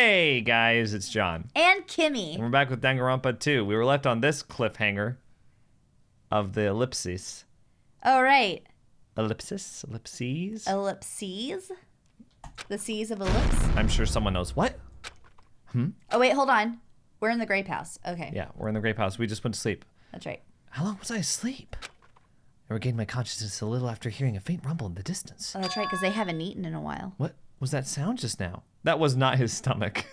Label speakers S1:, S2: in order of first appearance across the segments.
S1: Hey guys, it's John.
S2: And Kimmy.
S1: And we're back with Danganronpa 2. We were left on this cliffhanger of the ellipses.
S2: Oh, right.
S1: Ellipses? Ellipses?
S2: Ellipses? The C's of ellipse?
S1: I'm sure someone knows. What?
S2: Oh, wait, hold on. We're in the Grape house. Okay.
S1: Yeah, we're in the Grape house. We just went to sleep.
S2: That's right.
S1: How long was I asleep? I regained my consciousness a little after hearing a faint rumble in the distance.
S2: Oh, that's right, because they haven't eaten in a while.
S1: What was that sound just now? That was not his stomach.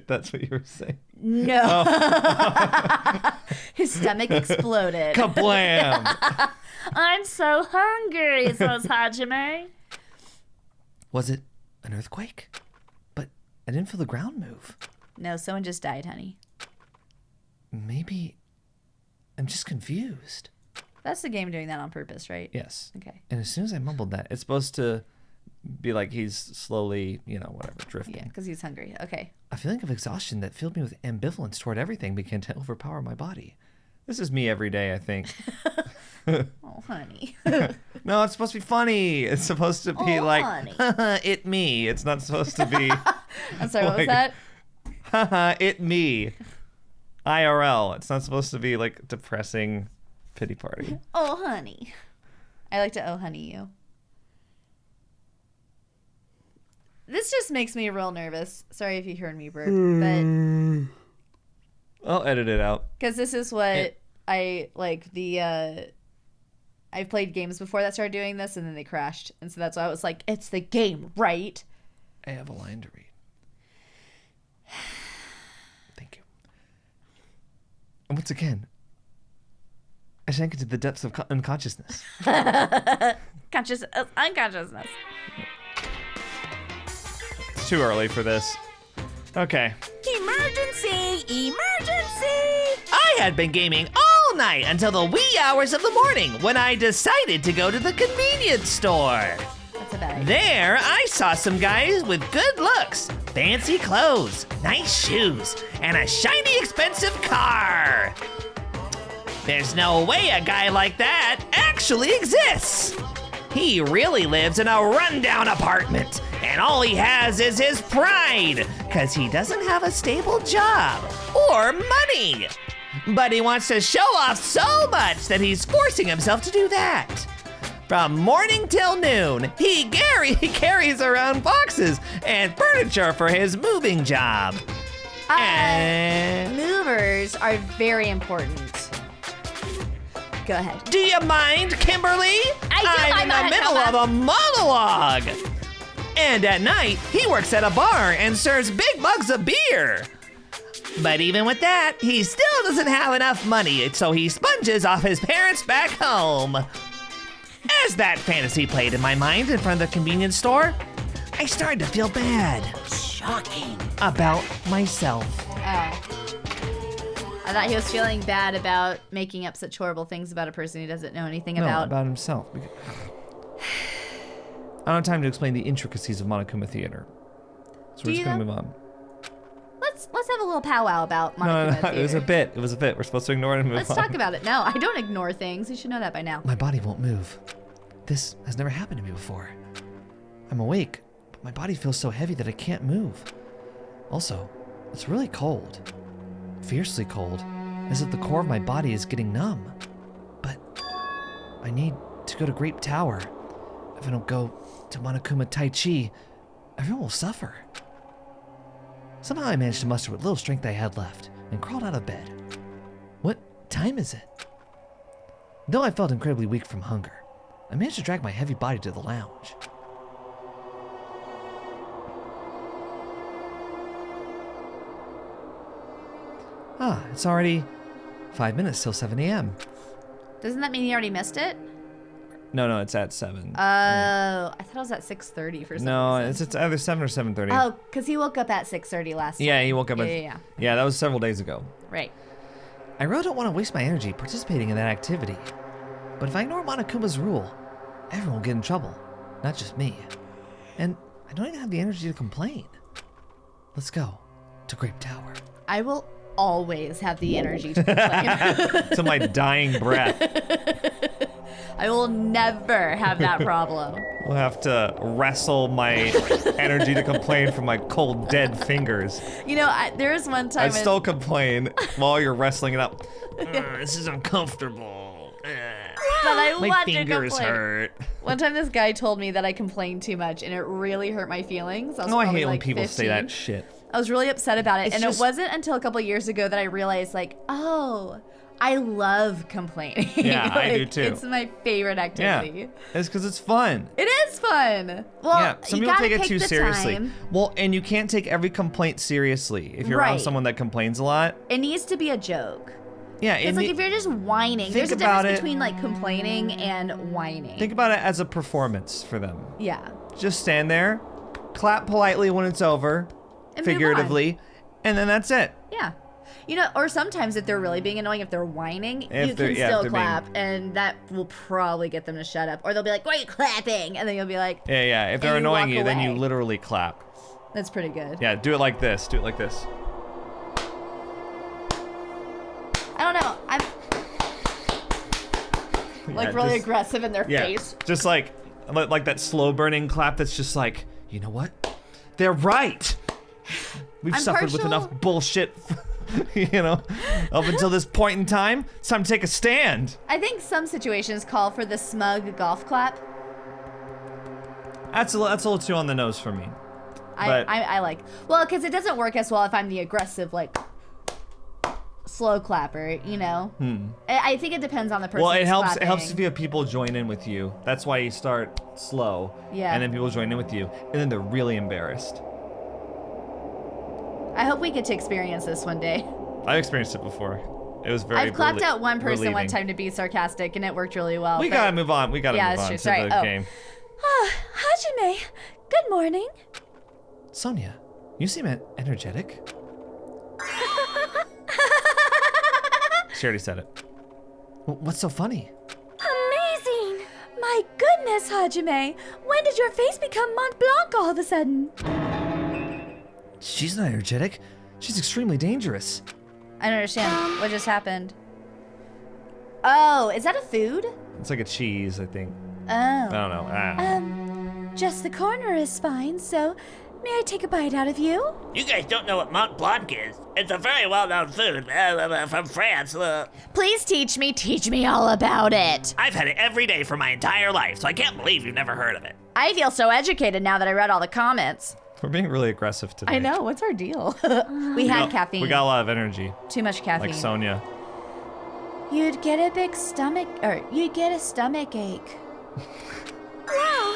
S1: That's what you were saying.
S2: No.
S1: Oh.
S2: His stomach exploded.
S1: Kablam!
S2: I'm so hungry, says Hajime.
S1: Was it an earthquake? But I didn't feel the ground move.
S2: No, someone just died, honey.
S1: Maybe I'm just confused.
S2: That's the game doing that on purpose, right?
S1: Yes.
S2: Okay.
S1: And as soon as I mumbled that, it's supposed to be like he's slowly, whatever, drifting.
S2: Yeah, because he's hungry. Okay.
S1: A feeling of exhaustion that filled me with ambivalence toward everything began to overpower my body. This is me every day, I think.
S2: Oh, honey.
S1: No, it's supposed to be funny. It's supposed to be
S2: honey.
S1: it me. It's not supposed to be,
S2: I'm sorry, what was that?
S1: it me. IRL. It's not supposed to be like depressing pity party.
S2: Oh, honey. I like to oh, honey you. This just makes me real nervous. Sorry if you heard me burp, but
S1: I'll edit it out.
S2: because this is what I like. I've played games before that started doing this, and then they crashed, and so that's why I was like, "It's the game, right?"
S1: I have a line to read. Thank you. And once again, I sank into the depths of unconsciousness.
S2: Unconsciousness.
S1: It's too early for this. Okay.
S2: Emergency! Emergency!
S3: I had been gaming all night until the wee hours of the morning when I decided to go to the convenience store.
S2: That's a bad idea.
S3: There, I saw some guys with good looks, fancy clothes, nice shoes, and a shiny, expensive car. There's no way a guy like that actually exists. He really lives in a rundown apartment, and all he has is his pride, because he doesn't have a stable job or money. But he wants to show off so much that he's forcing himself to do that. From morning till noon, he carries around boxes and furniture for his moving job. And
S2: Movers are very important. Go ahead.
S3: do you mind, Kimberly? I'm in the
S2: mind,
S3: middle
S2: Nova.
S3: of a monologue. And at night, he works at a bar and serves big mugs of beer. But even with that, he still doesn't have enough money, so he sponges off his parents back home. As that fantasy played in my mind in front of the convenience store, I started to feel bad. Shocking. About myself.
S2: Oh. I thought he was feeling bad about making up such horrible things about a person he doesn't know anything
S1: No,
S2: about.
S1: about himself. I don't have time to explain the intricacies of Monokuma theater. So
S2: Do
S1: we're just
S2: you
S1: going to
S2: though?
S1: move on.
S2: Let's have a little powwow about
S1: No,
S2: Monokuma
S1: it was a
S2: Theater.
S1: bit. It was a bit. We're supposed to ignore it and move
S2: Let's
S1: on.
S2: talk about it. No, I don't ignore things. You should know that by now.
S1: My body won't move. This has never happened to me before. I'm awake, but my body feels so heavy that I can't move. Also, it's really cold. Fiercely cold, as if the core of my body is getting numb. But I need to go to Grape Tower. If I don't go to Monokuma Tai Chi, everyone will suffer. Somehow I managed to muster what little strength I had left and crawled out of bed. What time is it? Though I felt incredibly weak from hunger, I managed to drag my heavy body to the lounge. It's already 5 minutes till 7 a.m.
S2: Doesn't that mean you already missed it?
S1: No, it's at 7.
S2: Oh, I thought it was at 6:30 for some
S1: No,
S2: reason.
S1: it's either 7 or 7:30.
S2: Oh, because he woke up at 6:30 last
S1: Yeah,
S2: time.
S1: he woke up at...
S2: Yeah.
S1: Yeah, that was several days ago.
S2: Right.
S1: I really don't want to waste my energy participating in that activity. But if I ignore Monokuma's rule, everyone will get in trouble, not just me. And I don't even have the energy to complain. Let's go to Grape Tower.
S2: I will always have the energy to complain.
S1: To my dying breath.
S2: I will never have that problem.
S1: We'll have to wrestle my energy to complain from my cold, dead fingers.
S2: You know, there was one time.
S1: I still complain while you're wrestling it up.
S3: This is uncomfortable.
S2: But I
S3: My
S2: want to
S3: fingers
S2: complain.
S3: hurt.
S2: One time, this guy told me that I complained too much, and it really hurt my feelings.
S1: Oh, I hate when
S2: like
S1: people
S2: 15.
S1: say that shit.
S2: I was really upset about it,
S1: It's
S2: and
S1: just-
S2: it wasn't until a couple years ago that I realized, like, oh, I love complaining.
S1: Yeah, I do
S2: Like,
S1: too.
S2: It's my favorite activity.
S1: Yeah, it's because it's fun.
S2: It is fun. Well,
S1: Yeah, some
S2: you
S1: people
S2: gotta
S1: take it
S2: pick
S1: too
S2: the
S1: seriously.
S2: time.
S1: Well, and you can't take every complaint seriously if you're around
S2: Right.
S1: someone that complains a lot.
S2: It needs to be a joke.
S1: Yeah,
S2: It's like if you're just whining, there's a
S1: about
S2: difference
S1: it.
S2: between like complaining and whining.
S1: think about it as a performance for them.
S2: Yeah.
S1: Just stand there, clap politely when it's over,
S2: And move on.
S1: figuratively, and then that's it.
S2: Yeah. You know, or sometimes if they're really being annoying, if they're whining,
S1: If
S2: you
S1: they're-
S2: can
S1: yeah, if
S2: still
S1: they're being-
S2: clap, and that will probably get them to shut up. Or they'll be like, "Why are you clapping?" And then you'll be like,
S1: Yeah, yeah. If they're
S2: And you
S1: annoying
S2: walk
S1: you, then you
S2: away.
S1: literally clap.
S2: "That's pretty good."
S1: Yeah, do it like this. Do it like this.
S2: I don't know. I'm like
S1: Yeah,
S2: really
S1: just-
S2: aggressive in their
S1: Yeah,
S2: face.
S1: just like that slow burning clap. That's just like, you know what? They're right. We've
S2: I'm
S1: suffered with
S2: partial-
S1: enough bullshit, you know, up until this point in time. It's time to take a stand.
S2: I think some situations call for the smug golf clap.
S1: That's a little too on the nose for me. But-
S2: I like. Well, because it doesn't work as well if I'm the aggressive, like, slow clapper, you know? I think it depends on the person.
S1: Well, it
S2: who's
S1: helps. It
S2: clapping.
S1: helps if you have people join in with you. That's why you start slow.
S2: Yeah.
S1: And then people join in with you, and then they're really embarrassed.
S2: I hope we get to experience this one day.
S1: I've experienced it before. It was very.
S2: I've clapped out one person one
S1: relieving.
S2: time to be sarcastic, and it worked really well.
S1: We
S2: but-
S1: gotta move on. We gotta
S2: Yeah,
S1: move
S2: that's
S1: on
S2: true.
S1: to
S2: Sorry.
S1: the
S2: Oh.
S1: game.
S2: Hajime, good morning.
S1: Sonia, you seem energetic. She already said it. What's so funny?
S2: Amazing! My goodness, Hajime! When did your face become Mont Blanc all of a sudden?
S1: She's not energetic. She's extremely dangerous.
S2: I don't understand. What just happened? Oh, is that a food?
S1: It's like a cheese, I think.
S2: Oh.
S1: I don't know.
S2: Just the corner is fine, so may I take a bite out of you?
S3: You guys don't know what Mont Blanc is. It's a very well-known food from France.
S2: Please teach me all about it.
S3: I've had it every day for my entire life, so I can't believe you've never heard of it.
S2: I feel so educated now that I read all the comments.
S1: We're being really aggressive today.
S2: I know, what's our deal? We had caffeine.
S1: We got a lot of energy,
S2: too much caffeine.
S1: like Sonia.
S2: You'd get a big stomach, or you'd get a stomach ache. Wow.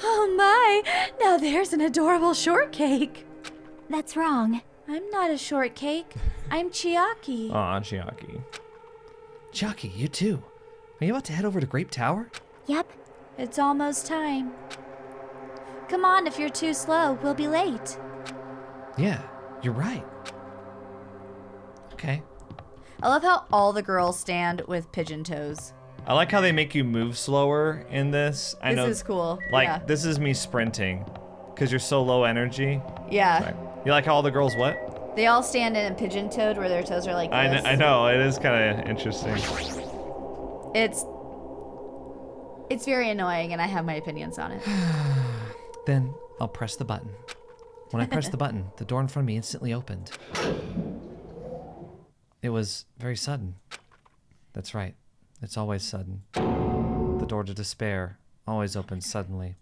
S2: Oh my, now there's an adorable shortcake.
S4: That's wrong.
S2: I'm not a shortcake. I'm Chiaki.
S1: Aw, Chiaki. Chiaki, you too. Are you about to head over to Grape Tower?
S4: Yep.
S2: It's almost time. Come on, if you're too slow, we'll be late.
S1: Yeah, you're right. Okay.
S2: I love how all the girls stand with pigeon toes.
S1: I like how they make you move slower in this. I know.
S2: This is cool.
S1: Like,
S2: yeah.
S1: this is me sprinting, because you're so low energy.
S2: Yeah.
S1: Sorry. You like how all the girls what?
S2: They all stand in a pigeon toed where their toes are like this.
S1: I know, it is kind of interesting.
S2: It's very annoying, and I have my opinions on it.
S1: Then I'll press the button. When I pressed the button, the door in front of me instantly opened. It was very sudden. That's right. It's always sudden. The door to despair always opens suddenly.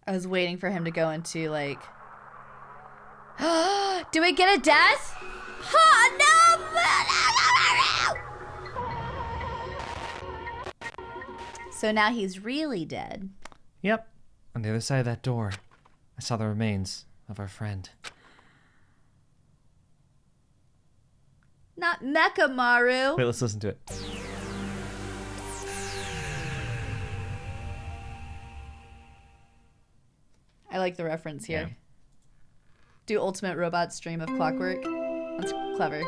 S2: I was waiting for him to go into like. Do we get a death? Oh, no! So now he's really dead.
S1: Yep. On the other side of that door, I saw the remains of our friend.
S2: Not Mechamaru.
S1: Wait, let's listen to it.
S2: I like the reference here.
S1: Yeah.
S2: Do ultimate robot stream of clockwork. That's clever.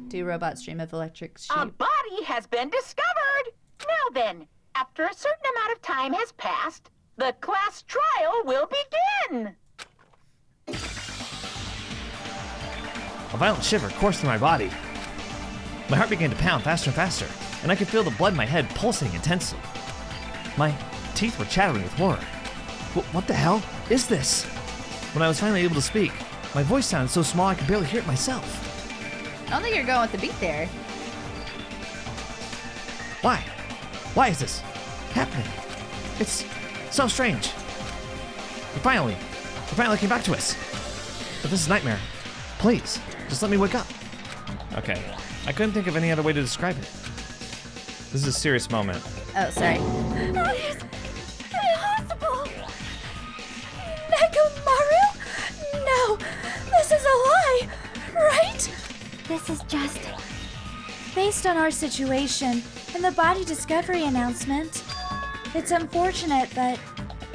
S2: Do robot stream of electric sheep.
S5: A body has been discovered. Now then, after a certain amount of time has passed, the class trial will begin.
S1: A violent shiver coursed through my body. My heart began to pound faster and faster, and I could feel the blood in my head pulsating intensely. My teeth were chattering with horror. What the hell is this? When I was finally able to speak, my voice sounded so small I could barely hear it myself.
S2: I don't think you're going with the beat there.
S1: Why? Why is this happening? It's so strange. It finally came back to us. But this is a nightmare. Please, just let me wake up. Okay, I couldn't think of any other way to describe it. This is a serious moment.
S2: Oh, sorry.
S4: It's impossible! Nekomaru? No, this is a lie, right?
S2: This is just based on our situation and the body discovery announcement. It's unfortunate, but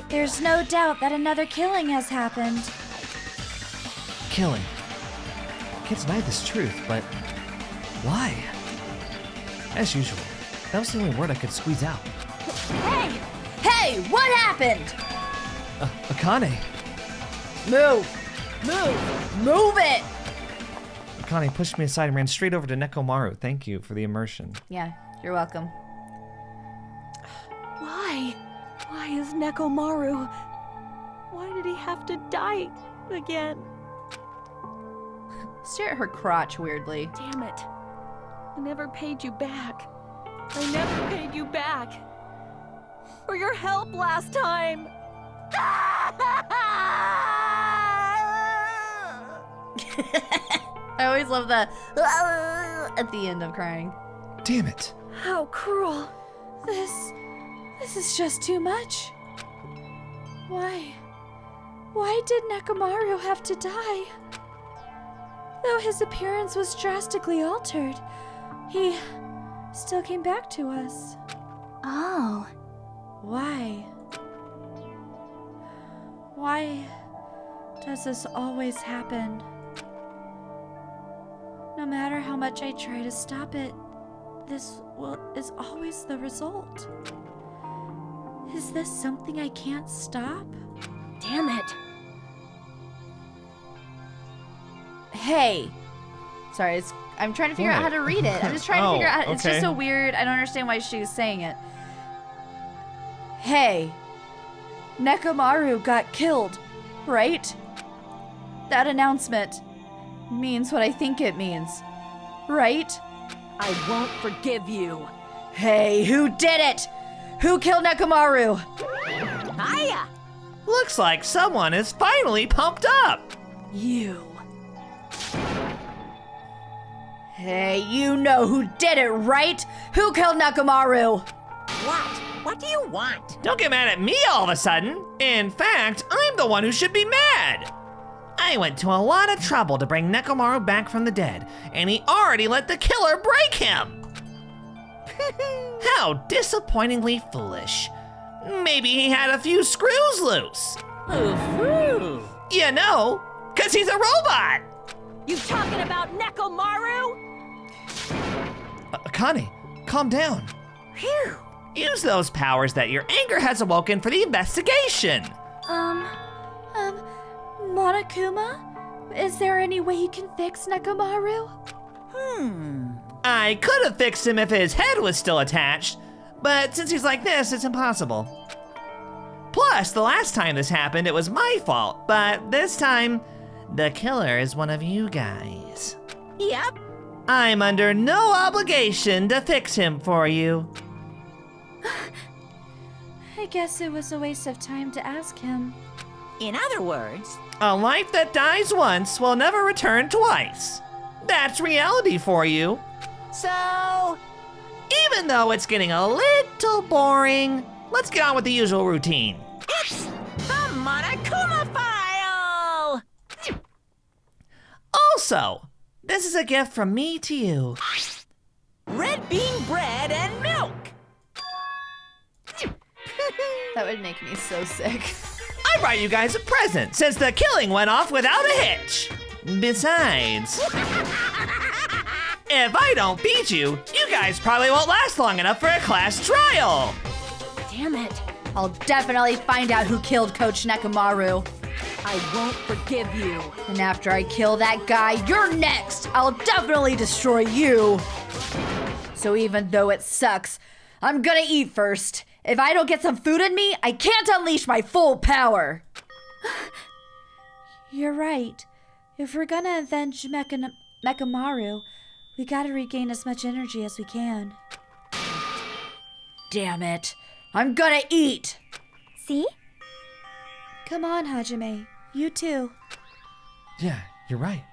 S2: there's no doubt that another killing has happened.
S1: Killing. I can't deny this truth, but why? As usual, that was the only word I could squeeze out.
S2: Hey! Hey, what happened?
S1: Akane.
S2: Move! Move! Move it!
S1: Akane pushed me aside and ran straight over to Nekomaru. Thank you for the immersion.
S2: Yeah, you're welcome.
S4: Why? Why is Nekomaru? Why did he have to die again?
S2: Stare at her crotch weirdly.
S4: Damn it. I never paid you back. I never paid you back. For your help last time.
S2: I always love the at the end of crying.
S1: Damn it.
S4: How cruel.
S2: This is just too much. Why did Nekomaru have to die? Though his appearance was drastically altered, he still came back to us.
S4: Oh.
S2: Why? Why does this always happen? No matter how much I try to stop it, this is always the result. Is this something I can't stop?
S4: Damn it.
S2: Hey! Sorry, I'm trying to figure out how to read it. I'm just trying to figure out. It's just
S1: okay.
S2: so weird. I don't understand why she's saying it. Hey! Nekomaru got killed, right? That announcement means what I think it means, right?
S4: I won't forgive you.
S2: Hey, who did it? Who killed Nekomaru?
S4: Hiya!
S3: Looks like someone is finally pumped up.
S4: You.
S2: Hey, you know who did it, right? Who killed Nekomaru?
S5: What? What do you want?
S3: Don't get mad at me all of a sudden. In fact, I'm the one who should be mad. I went to a lot of trouble to bring Nekomaru back from the dead, and he already let the killer break him. How disappointingly foolish. Maybe he had a few screws loose.
S5: Ooh.
S3: You know, 'cause he's a robot.
S4: You talking about Nekomaru?
S1: Akane, calm down.
S5: Phew.
S3: Use those powers that your anger has awoken for the investigation.
S2: Monokuma? Is there any way you can fix Nekomaru?
S3: I could have fixed him if his head was still attached, but since he's like this, it's impossible. Plus, the last time this happened, it was my fault, but this time, the killer is one of you guys.
S5: Yep.
S3: I'm under no obligation to fix him for you.
S2: I guess it was a waste of time to ask him.
S5: In other words,
S3: A life that dies once will never return twice. That's reality for you.
S5: so
S3: Even though it's getting a little boring, let's get on with the usual routine.
S5: it's the Monokuma file.
S3: Also, this is a gift from me to you.
S5: Red bean bread and milk.
S2: That would make me so sick.
S3: I brought you guys a present since the killing went off without a hitch. Besides, if I don't beat you, you guys probably won't last long enough for a class trial.
S4: Damn it.
S2: I'll definitely find out who killed Coach Nekomaru.
S4: I won't forgive you.
S2: And after I kill that guy, you're next! I'll definitely destroy you! So even though it sucks, I'm gonna eat first. If I don't get some food in me, I can't unleash my full power! You're right. If we're gonna avenge Mekamaru, we gotta regain as much energy as we can. Damn it. I'm gonna eat!
S6: See?
S2: Come on, Hajime. You too.
S1: Yeah, you're right.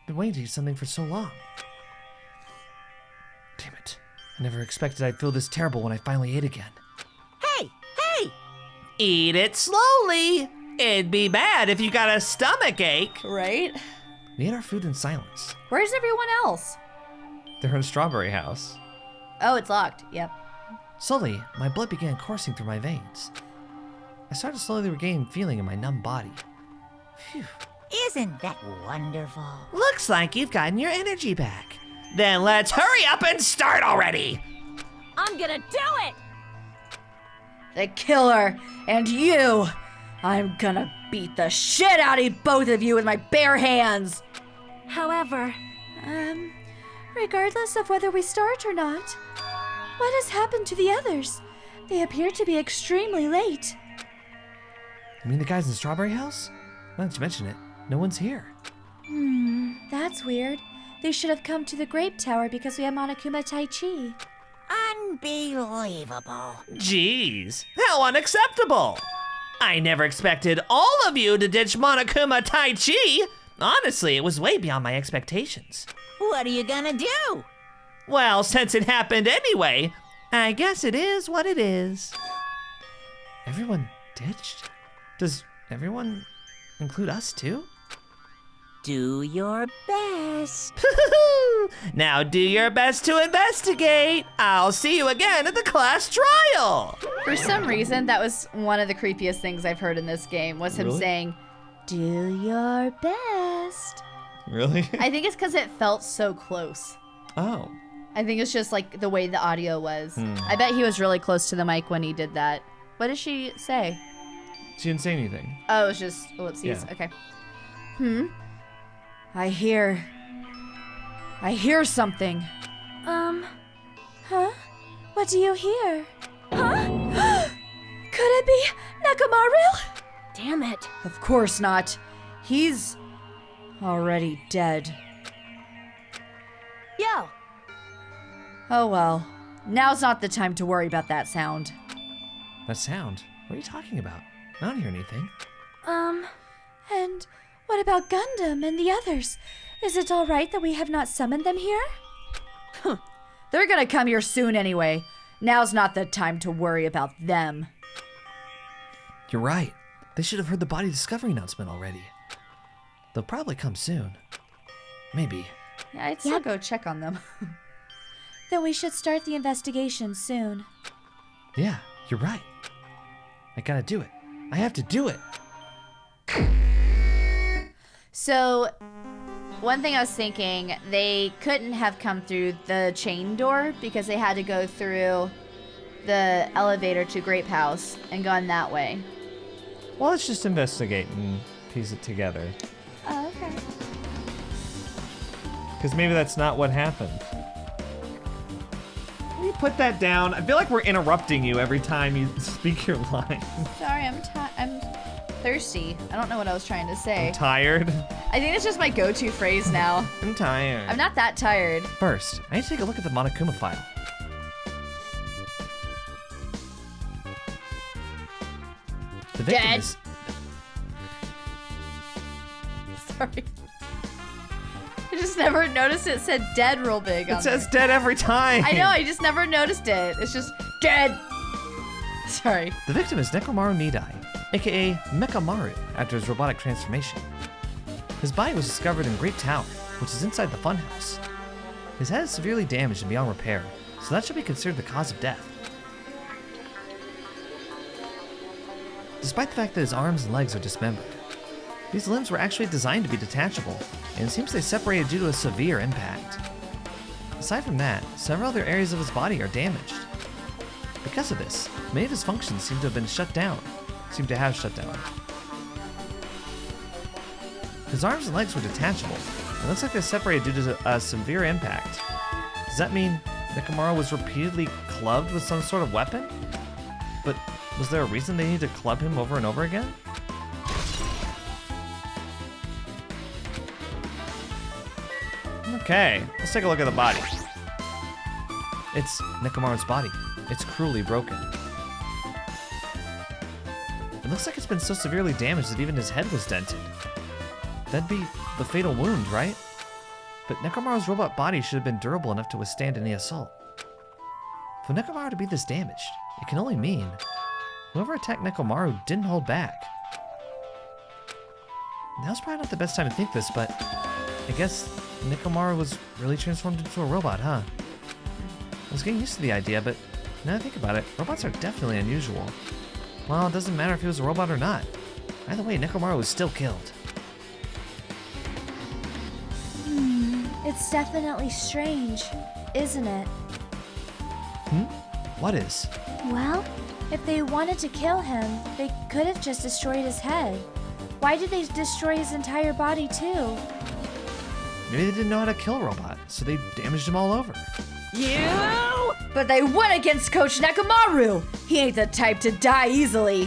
S1: Been waiting to eat something for so long. Damn it. I never expected I'd feel this terrible when I finally ate again.
S3: Hey! Eat it slowly. It'd be bad if you got a stomach ache.
S2: Right?
S1: We ate our food in silence.
S2: Where's everyone else?
S1: They're in a strawberry house.
S2: Oh, it's locked. Yep.
S1: Slowly, my blood began coursing through my veins. I started to slowly regain feeling in my numb body. Phew.
S6: Isn't that wonderful?
S3: Looks like you've gotten your energy back. Then let's hurry up and start already.
S4: I'm gonna do it!
S2: The killer and you! I'm gonna beat the shit out of both of you with my bare hands!
S4: However,
S2: Regardless of whether we start or not, what has happened to the others? They appear to be extremely late.
S1: You mean the guys in the strawberry house? Now that you mention it, no one's here.
S2: That's weird. They should have come to the Grape Tower because we have Monokuma Tai Chi.
S6: Unbelievable.
S3: Jeez, how unacceptable. I never expected all of you to ditch Monokuma Tai Chi. Honestly, it was way beyond my expectations.
S6: What are you gonna do?
S3: Well, since it happened anyway, I guess it is what it is.
S1: Everyone ditched? Does everyone include us too?
S6: Do your best.
S3: Now do your best to investigate. I'll see you again at the class trial.
S2: For some reason, that was one of the creepiest things I've heard in this game, was him
S1: Really?
S2: saying, "Do your best."
S1: Really?
S2: I think it's because it felt so close.
S1: Oh.
S2: I think it's just like the way the audio was. I bet he was really close to the mic when he did that. What did she say?
S1: She didn't say anything.
S2: Oh, it was just ellipses.
S1: Yeah.
S2: Okay. I hear something. Huh? What do you hear? Huh? Could it be Nekamaru?
S4: damn it.
S2: Of course not. He's already dead.
S4: Yo,
S2: Oh well. Now's not the time to worry about that sound.
S1: That sound? What are you talking about? I don't hear anything.
S2: And what about Gundam and the others? Is it all right that we have not summoned them here? They're gonna come here soon anyway. Now's not the time to worry about them.
S1: You're right. They should have heard the body discovery announcement already. They'll probably come soon. Maybe.
S2: Yeah, I'd still go check on them. Then we should start the investigation soon.
S1: Yeah, you're right. I gotta do it. I have to do it.
S2: So, one thing I was thinking, they couldn't have come through the chain door because they had to go through the elevator to Grape House and gone that way.
S1: Well, let's just investigate and piece it together.
S2: Oh, okay.
S1: Because maybe that's not what happened. Can you put that down? I feel like we're interrupting you every time you speak your line.
S2: Sorry, I'm thirsty. I don't know what I was trying to say.
S1: Tired?
S2: I think it's just my go-to phrase now.
S1: I'm tired.
S2: I'm not that tired.
S1: First, I need to take a look at the Monokuma file. The victim
S2: Dead.
S1: is...
S2: Sorry. I just never noticed it said dead real big on
S1: It says
S2: there.
S1: dead every time.
S2: I know, I just never noticed it. It's just dead. Sorry.
S1: The victim is Nekomaru Nidai, aka Mekamaru, after his robotic transformation. His body was discovered in Grape Tower, which is inside the funhouse. His head is severely damaged and beyond repair, so that should be considered the cause of death. Despite the fact that his arms and legs are dismembered, these limbs were actually designed to be detachable, and it seems they separated due to a severe impact. Aside from that, several other areas of his body are damaged. Because of this, many of his functions seem to have shut down. His arms and legs were detachable. It looks like they separated due to a severe impact. Does that mean Nekomaru was repeatedly clubbed with some sort of weapon? But was there a reason they needed to club him over and over again? Okay, let's take a look at the body. It's Nekomaru's body. It's cruelly broken. It looks like it's been so severely damaged that even his head was dented. That'd be the fatal wound, right? But Nekomaru's robot body should have been durable enough to withstand any assault. For Nekomaru to be this damaged, it can only mean whoever attacked Nekomaru didn't hold back. Now's probably not the best time to think this, but I guess Nekomaru was really transformed into a robot, huh? I was getting used to the idea, but now I think about it, robots are definitely unusual. Well, it doesn't matter if he was a robot or not. Either way, Nekomaru was still killed.
S2: It's definitely strange, isn't it?
S1: What is?
S2: Well, if they wanted to kill him, they could have just destroyed his head. Why did they destroy his entire body too?
S1: Maybe they didn't know how to kill a robot, so they damaged him all over.
S4: You!
S7: But they went against Coach Nekomaru! He ain't the type to die easily.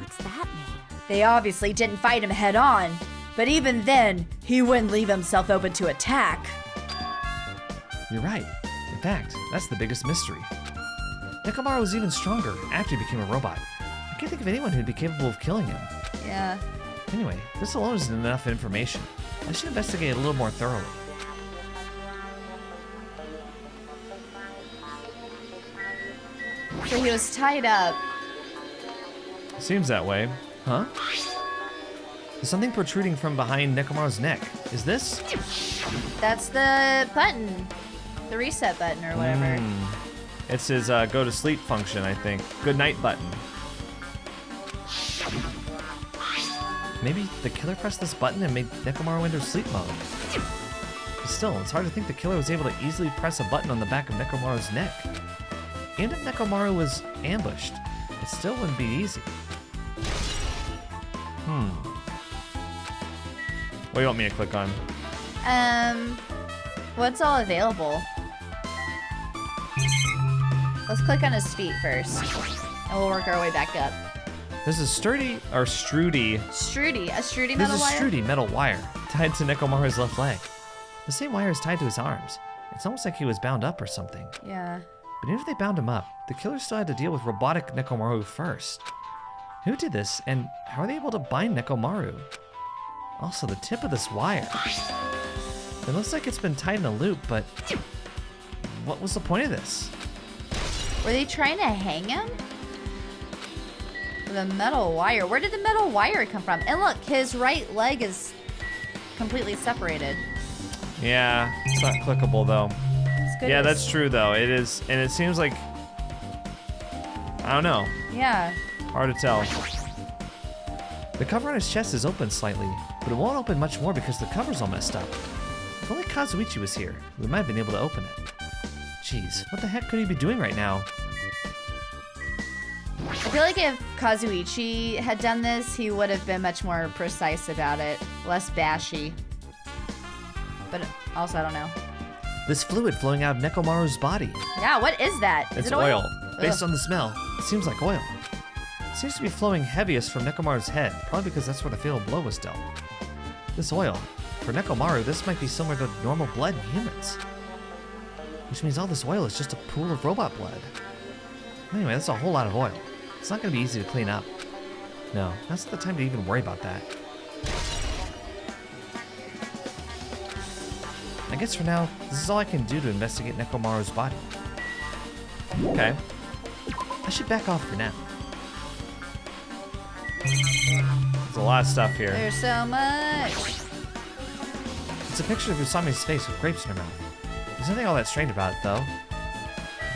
S6: What's that mean?
S7: They obviously didn't fight him head on, but even then, he wouldn't leave himself open to attack.
S1: You're right. In fact, that's the biggest mystery. Nekomaru was even stronger after he became a robot. I can't think of anyone who'd be capable of killing him.
S7: Yeah.
S1: Anyway, this alone isn't enough information. I should investigate a little more thoroughly.
S7: So he was tied up.
S1: Seems that way. Huh? There's something protruding from behind Nekomaru's neck. Is this?
S7: That's the button. The reset button or whatever.
S1: It's his go to sleep function, I think. Good night button. Maybe the killer pressed this button and made Nekomaru enter sleep mode. But still, it's hard to think the killer was able to easily press a button on the back of Nekomaru's neck. Even if Nekomaru was ambushed, it still wouldn't be easy. What do you want me to click on?
S7: What's all available? Let's click on his feet first, and we'll work our way back up.
S1: There's a Strudy
S7: A Strudy metal wire?
S1: Strudy metal wire tied to Nekomaru's left leg. The same wire is tied to his arms. It's almost like he was bound up or something.
S7: Yeah.
S1: But even if they bound him up, the killer still had to deal with robotic Nekomaru first. Who did this, and how are they able to bind Nekomaru? Also, the tip of this wire. It looks like it's been tied in a loop, but what was the point of this?
S7: Were they trying to hang him? The metal wire. Where did the metal wire come from? And look, his right leg is completely separated.
S1: Yeah, it's not clickable though.
S7: As good
S1: Yeah,
S7: as-
S1: that's true though. It is, and it seems like, I don't know,
S7: Yeah.
S1: hard to tell. The cover on his chest is open slightly, but it won't open much more because the cover's all messed up. If only Kazuichi was here, we might have been able to open it. Jeez, what the heck could he be doing right now?
S7: I feel like if Kazuichi had done this, he would have been much more precise about it. Less bashy. But also, I don't know.
S1: This fluid flowing out of Nekomaru's body.
S7: Yeah, what is that? Is
S1: It's
S7: it oil?
S1: Based
S7: Ugh.
S1: on the smell, it seems like oil. It seems to be flowing heaviest from Nekomaru's head, probably because that's where the fatal blow was dealt. This oil, for Nekomaru, this might be similar to normal blood in humans. Which means all this oil is just a pool of robot blood. Anyway, that's a whole lot of oil. It's not going to be easy to clean up. No, that's not the time to even worry about that. I guess for now, this is all I can do to investigate Nekomaru's body. Okay. I should back off for now. There's a lot of stuff here.
S7: There's so much.
S1: It's a picture of Usami's face with grapes in her mouth. There's nothing all that strange about it, though.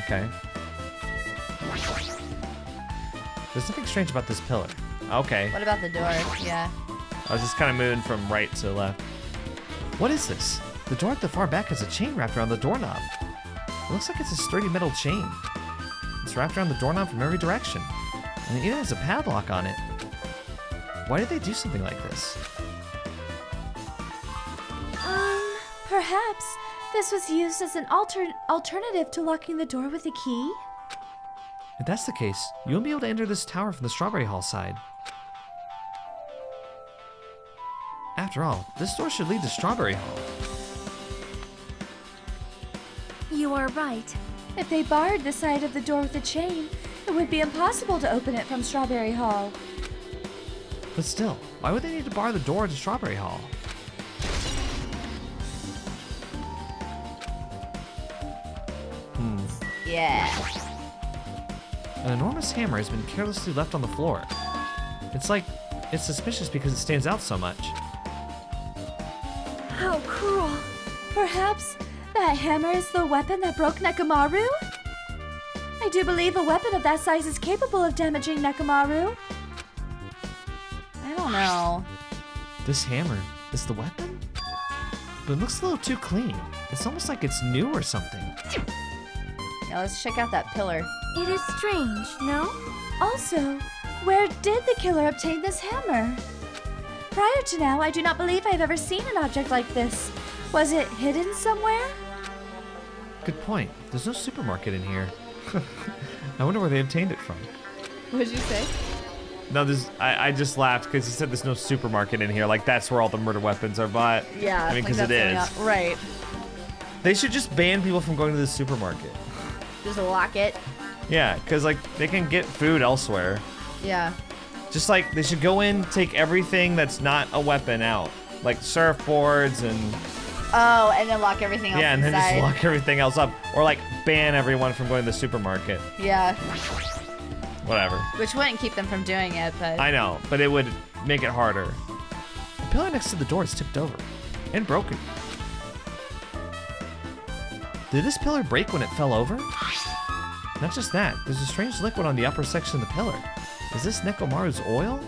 S1: Okay. There's nothing strange about this pillar. Okay.
S7: What about the door? Yeah.
S1: I was just kind of moving from right to left. What is this? The door at the far back has a chain wrapped around the doorknob. It looks like it's a sturdy metal chain. It's wrapped around the doorknob from every direction. And it even has a padlock on it. Why did they do something like this?
S2: Perhaps this was used as an alternative to locking the door with a key?
S1: If that's the case, you won't be able to enter this tower from the Strawberry Hall side. After all, this door should lead to Strawberry Hall.
S2: You are right. If they barred the side of the door with a chain, it would be impossible to open it from Strawberry Hall.
S1: But still, why would they need to bar the door to Strawberry Hall?
S7: Yeah.
S1: An enormous hammer has been carelessly left on the floor. It's suspicious because it stands out so much.
S2: How cruel. Perhaps that hammer is the weapon that broke Nekomaru? I do believe a weapon of that size is capable of damaging Nekomaru.
S7: I don't know.
S1: This hammer is the weapon? But it looks a little too clean. It's almost like it's new or something.
S7: Yeah, let's check out that pillar.
S2: It is strange, no? Also, where did the killer obtain this hammer? Prior to now, I do not believe I've ever seen an object like this. Was it hidden somewhere?
S1: Good point. There's no supermarket in here. I wonder where they obtained it from.
S7: What did you say?
S8: No, I just laughed because he said there's no supermarket in here. Like, that's where all the murder weapons are bought.
S7: Yeah.
S8: I mean,
S7: like
S8: because it
S7: that's
S8: is.
S7: something else. Right.
S8: They should just ban people from going to the supermarket.
S7: Just lock it.
S8: Yeah, because, like, they can get food elsewhere.
S7: Yeah.
S8: Just, like, they should go in, take everything that's not a weapon out. Like, surfboards and...
S7: Oh, and then lock everything else
S8: Yeah, and then
S7: inside.
S8: just lock everything else up. Or, like, ban everyone from going to the supermarket.
S7: Yeah.
S8: Whatever.
S7: Which wouldn't keep them from doing it, but...
S8: I know, but it would make it harder.
S1: The pillar next to the door is tipped over and broken. Did this pillar break when it fell over? Not just that, there's a strange liquid on the upper section of the pillar. Is this Nekomaru's oil?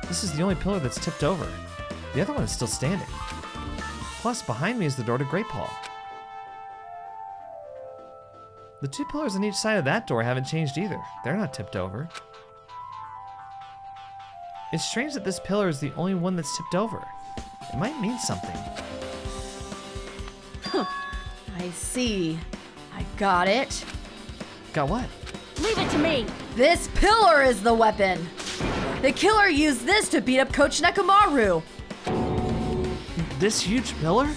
S1: This is the only pillar that's tipped over. The other one is still standing. Plus, behind me is the door to Grape Hall. The two pillars on each side of that door haven't changed either. They're not tipped over. It's strange that this pillar is the only one that's tipped over. It might mean something.
S7: I see. I got it.
S1: Got what?
S4: Leave it to me!
S7: This pillar is the weapon. The killer used this to beat up Coach Nekomaru.
S1: This huge pillar?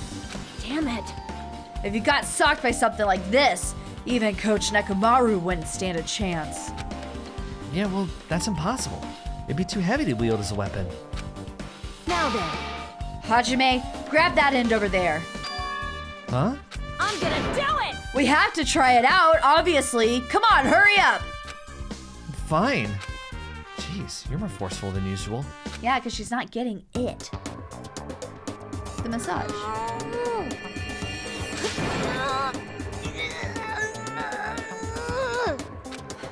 S4: Damn it.
S7: If you got socked by something like this, even Coach Nekomaru wouldn't stand a chance.
S1: Yeah, well, that's impossible. It'd be too heavy to wield as a weapon.
S4: Now then,
S7: Hajime, grab that end over there.
S1: Huh?
S4: I'm gonna do it!
S7: We have to try it out, obviously. Come on, hurry up.
S1: Fine. Jeez, you're more forceful than usual.
S7: Yeah, because she's not getting it. The massage.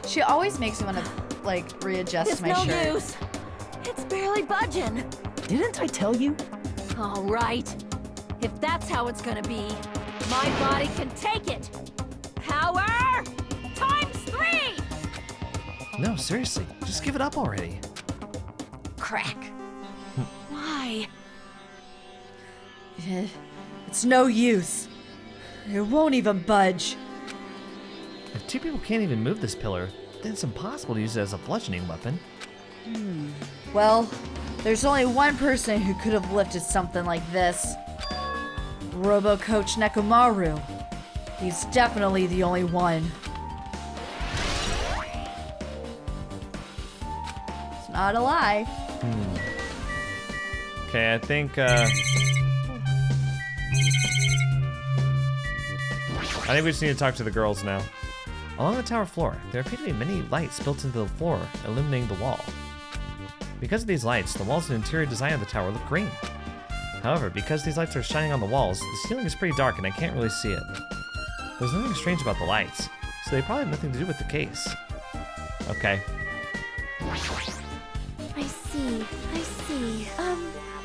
S7: She always makes me want to, like, readjust
S4: It's
S7: my
S4: no
S7: shirt.
S4: use. It's barely budging.
S9: Didn't I tell you?
S4: All right. If that's how it's gonna be, my body can take it. Power ×3!
S1: No, seriously, just give it up already.
S7: Crack.
S4: Why?
S7: It's no use. It won't even budge.
S1: If two people can't even move this pillar, then it's impossible to use it as a bludgeoning weapon.
S7: Well, there's only one person who could have lifted something like this. Robo Coach Nekomaru. He's definitely the only one. It's not a lie.
S8: Okay, I think we just need to talk to the girls now.
S1: Along the tower floor, there appear to be many lights built into the floor, illuminating the wall. Because of these lights, the walls and interior design of the tower look green. However, because these lights are shining on the walls, the ceiling is pretty dark and I can't really see it. There's nothing strange about the lights, so they probably have nothing to do with the case.
S8: Okay.
S2: I see.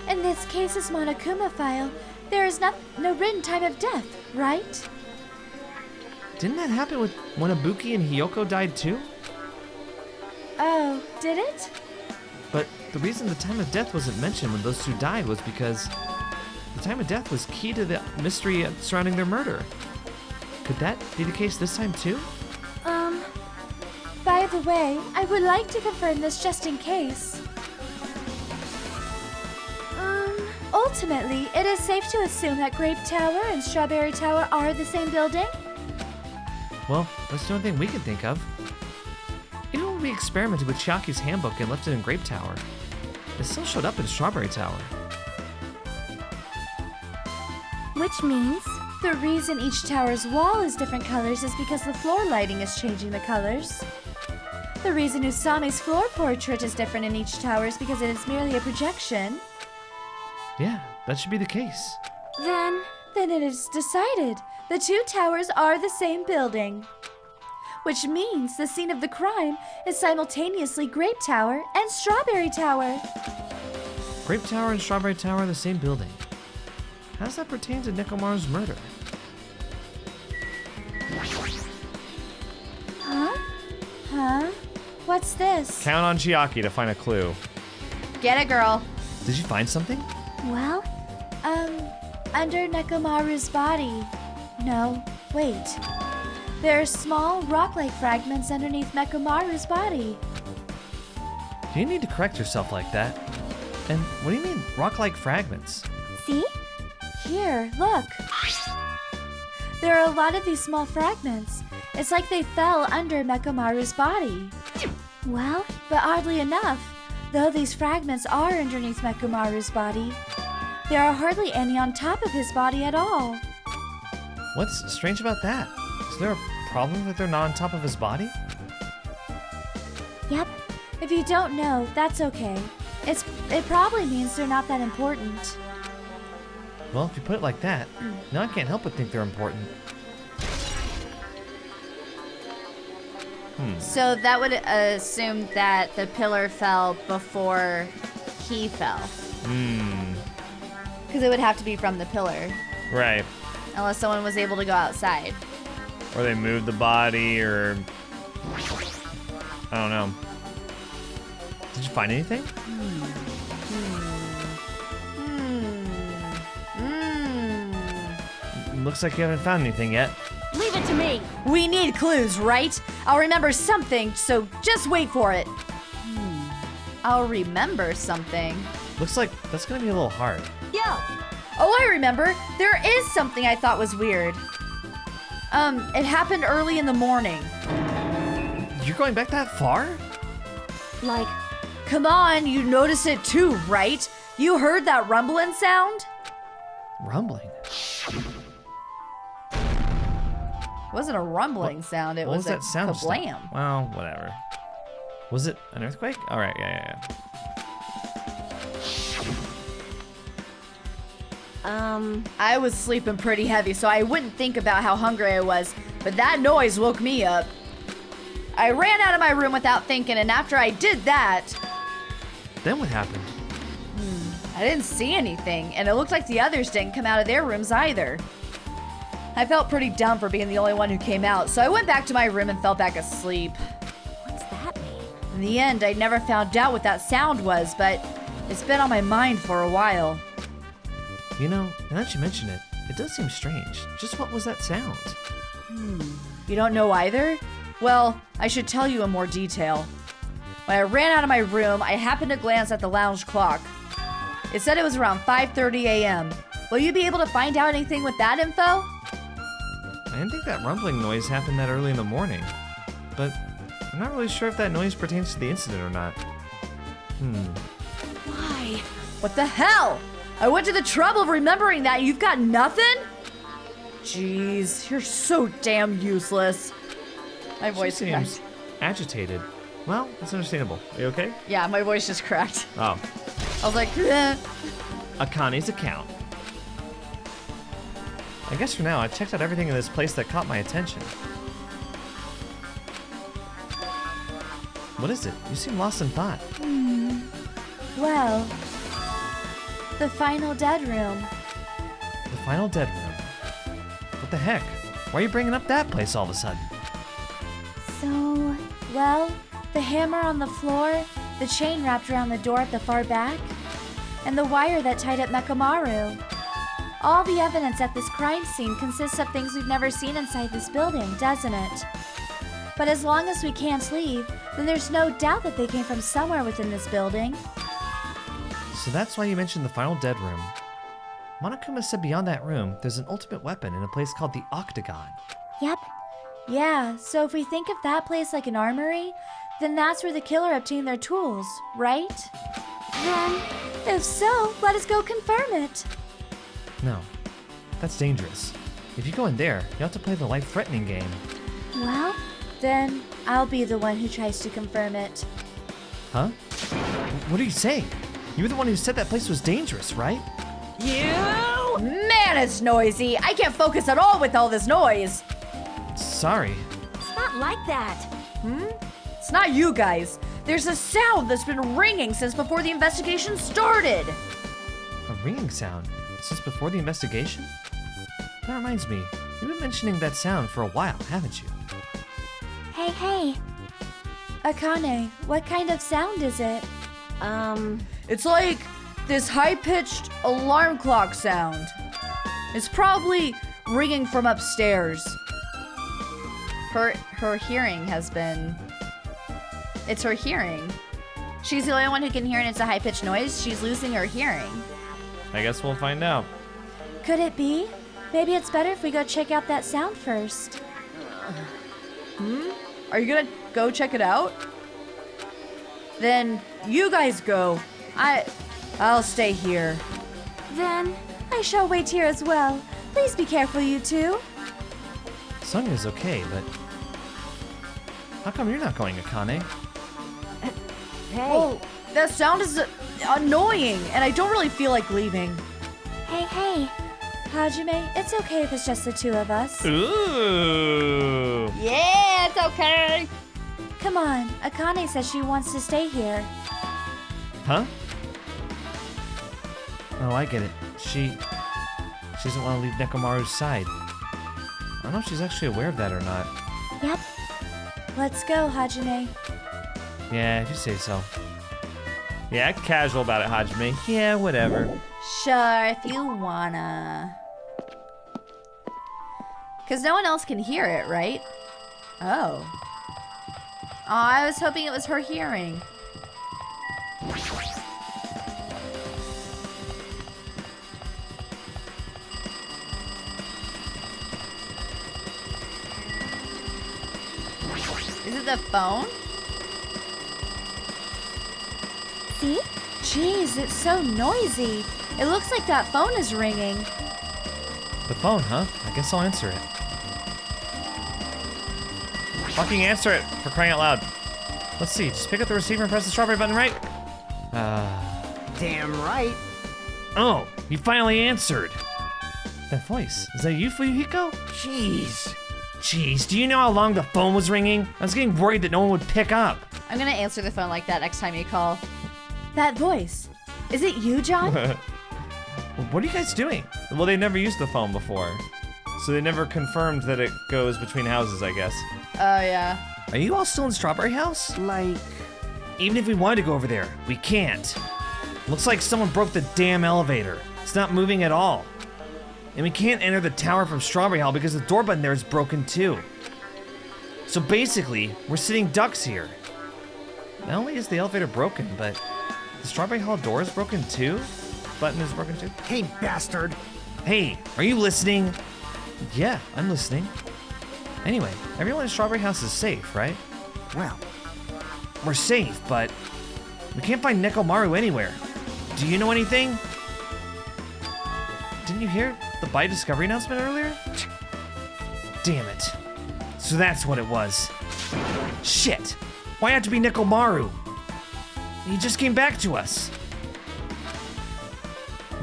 S2: In this case's Monokuma file, there is no written time of death, right?
S1: Didn't that happen with when Ibuki and Hiyoko died too?
S2: Oh, did it?
S1: But the reason the time of death wasn't mentioned when those two died was because The time of death was key to the mystery surrounding their murder. Could that be the case this time too?
S2: By the way, I would like to confirm this just in case. Ultimately, it is safe to assume that Grape Tower and Strawberry Tower are the same building?
S1: Well, that's the only thing we can think of. Even when we experimented with Chiaki's handbook and left it in Grape Tower, it still showed up in Strawberry Tower.
S2: Which means the reason each tower's wall is different colors is because the floor lighting is changing the colors. The reason Usami's floor portrait is different in each tower is because it is merely a projection.
S1: Yeah, that should be the case.
S2: Then it is decided. The two towers are the same building. Which means the scene of the crime is simultaneously Grape Tower and Strawberry Tower.
S1: Grape Tower and Strawberry Tower are the same building. How does that pertain to Nekomaru's murder?
S2: Huh? What's this?
S8: Count on Chiaki to find a clue.
S7: Get it, girl.
S1: Did you find something?
S2: Well, under Nekomaru's body. No, wait. There are small rock-like fragments underneath Nekomaru's body.
S1: You didn't need to correct yourself like that. And what do you mean, rock-like fragments?
S2: See? Here, look. There are a lot of these small fragments. It's like they fell under Nekomaru's body. Well, but oddly enough, though these fragments are underneath Nekomaru's body, there are hardly any on top of his body at all.
S1: What's strange about that? Is there a problem that they're not on top of his body?
S2: Yep. If you don't know, that's okay. It probably means they're not that important.
S1: Well, if you put it like that, now I can't help but think they're important.
S7: So that would assume that the pillar fell before he fell. Because it would have to be from the pillar,
S8: Right.
S7: unless someone was able to go outside.
S8: Or they moved the body, or I don't know.
S1: Did you find anything? Looks like you haven't found anything yet.
S4: Leave it to me.
S7: We need clues, right? I'll remember something, so just wait for it. I'll remember something.
S1: Looks like that's gonna be a little hard.
S4: Yo,
S7: Oh, I remember. There is something I thought was weird. It happened early in the morning.
S1: You're going back that far?
S4: like,
S7: Come on, you noticed it too, right? You heard that rumbling sound?
S1: Rumbling.
S7: It wasn't a rumbling sound, it
S1: What
S7: was
S1: was
S7: a
S1: that sound? just now?
S7: kablam.
S8: Well, whatever.
S1: Was it an earthquake?
S8: All right, yeah.
S7: I was sleeping pretty heavy, so I wouldn't think about how hungry I was, but that noise woke me up. I ran out of my room without thinking, and after I did that,
S1: Then what happened?
S7: I didn't see anything, and it looked like the others didn't come out of their rooms either. I felt pretty dumb for being the only one who came out, so I went back to my room and fell back asleep.
S4: what's that mean?
S7: In the end, I never found out what that sound was, but it's been on my mind for a while.
S1: You know, now that you mention it, it does seem strange. Just what was that sound?
S7: You don't know either? Well, I should tell you in more detail. When I ran out of my room, I happened to glance at the lounge clock. It said it was around 5:30 a.m. Will you be able to find out anything with that info?
S1: I didn't think that rumbling noise happened that early in the morning. But I'm not really sure if that noise pertains to the incident or not.
S4: Why?
S7: What the hell? I went to the trouble of remembering that and you've got nothing? Jeez, you're so damn useless. My
S1: She
S7: voice
S1: seems
S7: cracked.
S1: agitated. Well, that's understandable. Are you okay?
S7: Yeah, my voice just cracked.
S1: Oh.
S7: I was like, eh.
S1: Akane's account. I guess for now, I checked out everything in this place that caught my attention. What is it? You seem lost in thought.
S2: Well, the final dead room.
S1: The final dead room. What the heck? Why are you bringing up that place all of a sudden?
S2: So, well, the hammer on the floor, the chain wrapped around the door at the far back, and the wire that tied up Nekomaru. All the evidence at this crime scene consists of things we've never seen inside this building, doesn't it? But as long as we can't leave, then there's no doubt that they came from somewhere within this building.
S1: So that's why you mentioned the final dead room. Monokuma said beyond that room, there's an ultimate weapon in a place called the Octagon.
S2: Yep. Yeah, so if we think of that place like an armory, then that's where the killer obtained their tools, right? Then, if so, let us go confirm it.
S1: No, that's dangerous. If you go in there, you have to play the life-threatening game.
S2: Well, then I'll be the one who tries to confirm it.
S1: Huh? What are you saying? You were the one who said that place was dangerous, right?
S4: You!
S7: Man, it's noisy. I can't focus at all with all this noise.
S1: Sorry.
S4: It's not like that.
S7: It's not you guys. There's a sound that's been ringing since before the investigation started.
S1: A ringing sound? Since before the investigation? That reminds me, you've been mentioning that sound for a while, haven't you?
S2: Hey. Akane, what kind of sound is it?
S7: It's like this high-pitched alarm clock sound. It's probably ringing from upstairs. Her hearing has been... It's her hearing. She's the only one who can hear, and it's a high-pitched noise. She's losing her hearing.
S8: I guess we'll find out.
S2: Could it be? Maybe it's better if we go check out that sound first.
S7: Are you gonna go check it out? Then you guys go. I'll stay here.
S2: Then I shall wait here as well. Please be careful, you two.
S1: Sonya's okay, but... How come you're not going, Akane?
S4: Hey.
S7: Well, that sound is annoying, and I don't really feel like leaving.
S2: Hey. Hajime, it's okay if it's just the two of us.
S8: Ooh.
S7: Yeah, it's okay.
S2: Come on, Akane says she wants to stay here.
S1: Huh? Oh, I get it. She doesn't want to leave Nekomaru's side. I don't know if she's actually aware of that or not.
S2: Yep. Let's go, Hajime.
S1: Yeah, if you say so.
S8: Yeah, act casual about it, Hajime. Yeah, whatever.
S7: Sure, if you wanna. Because no one else can hear it, right? Oh. I was hoping it was her hearing. Is it the phone?
S2: See? Jeez, it's so noisy. It looks like that phone is ringing.
S1: The phone, huh? I guess I'll answer it.
S8: Fucking answer it, for crying out loud.
S1: Let's see, just pick up the receiver and press the strawberry button, right?
S9: Damn right.
S1: Oh, you finally answered. That voice, is that you, Fuyuhiko? Jeez, do you know how long the phone was ringing? I was getting worried that no one would pick up.
S7: I'm gonna answer the phone like that next time you call.
S2: That voice. Is it you, John?
S1: What are you guys doing?
S8: Well, they never used the phone before. So they never confirmed that it goes between houses, I guess.
S7: Oh, yeah.
S1: Are you all still in Strawberry House?
S9: Like,
S1: Even if we wanted to go over there, we can't. Looks like someone broke the damn elevator. It's not moving at all. And we can't enter the tower from Strawberry Hall because the door button there is broken too. So basically, we're sitting ducks here. Not only is the elevator broken, but the Strawberry Hall door is broken too? Button is broken too?
S9: hey, bastard.
S1: Hey, are you listening? Yeah, I'm listening. Anyway, everyone in Strawberry House is safe, right?
S9: Well,
S1: We're safe, but we can't find Nekomaru anywhere. Do you know anything? Didn't you hear the Bite Discovery announcement earlier? Damn it. So that's what it was. Shit. Why have to be Nekomaru? He just came back to us.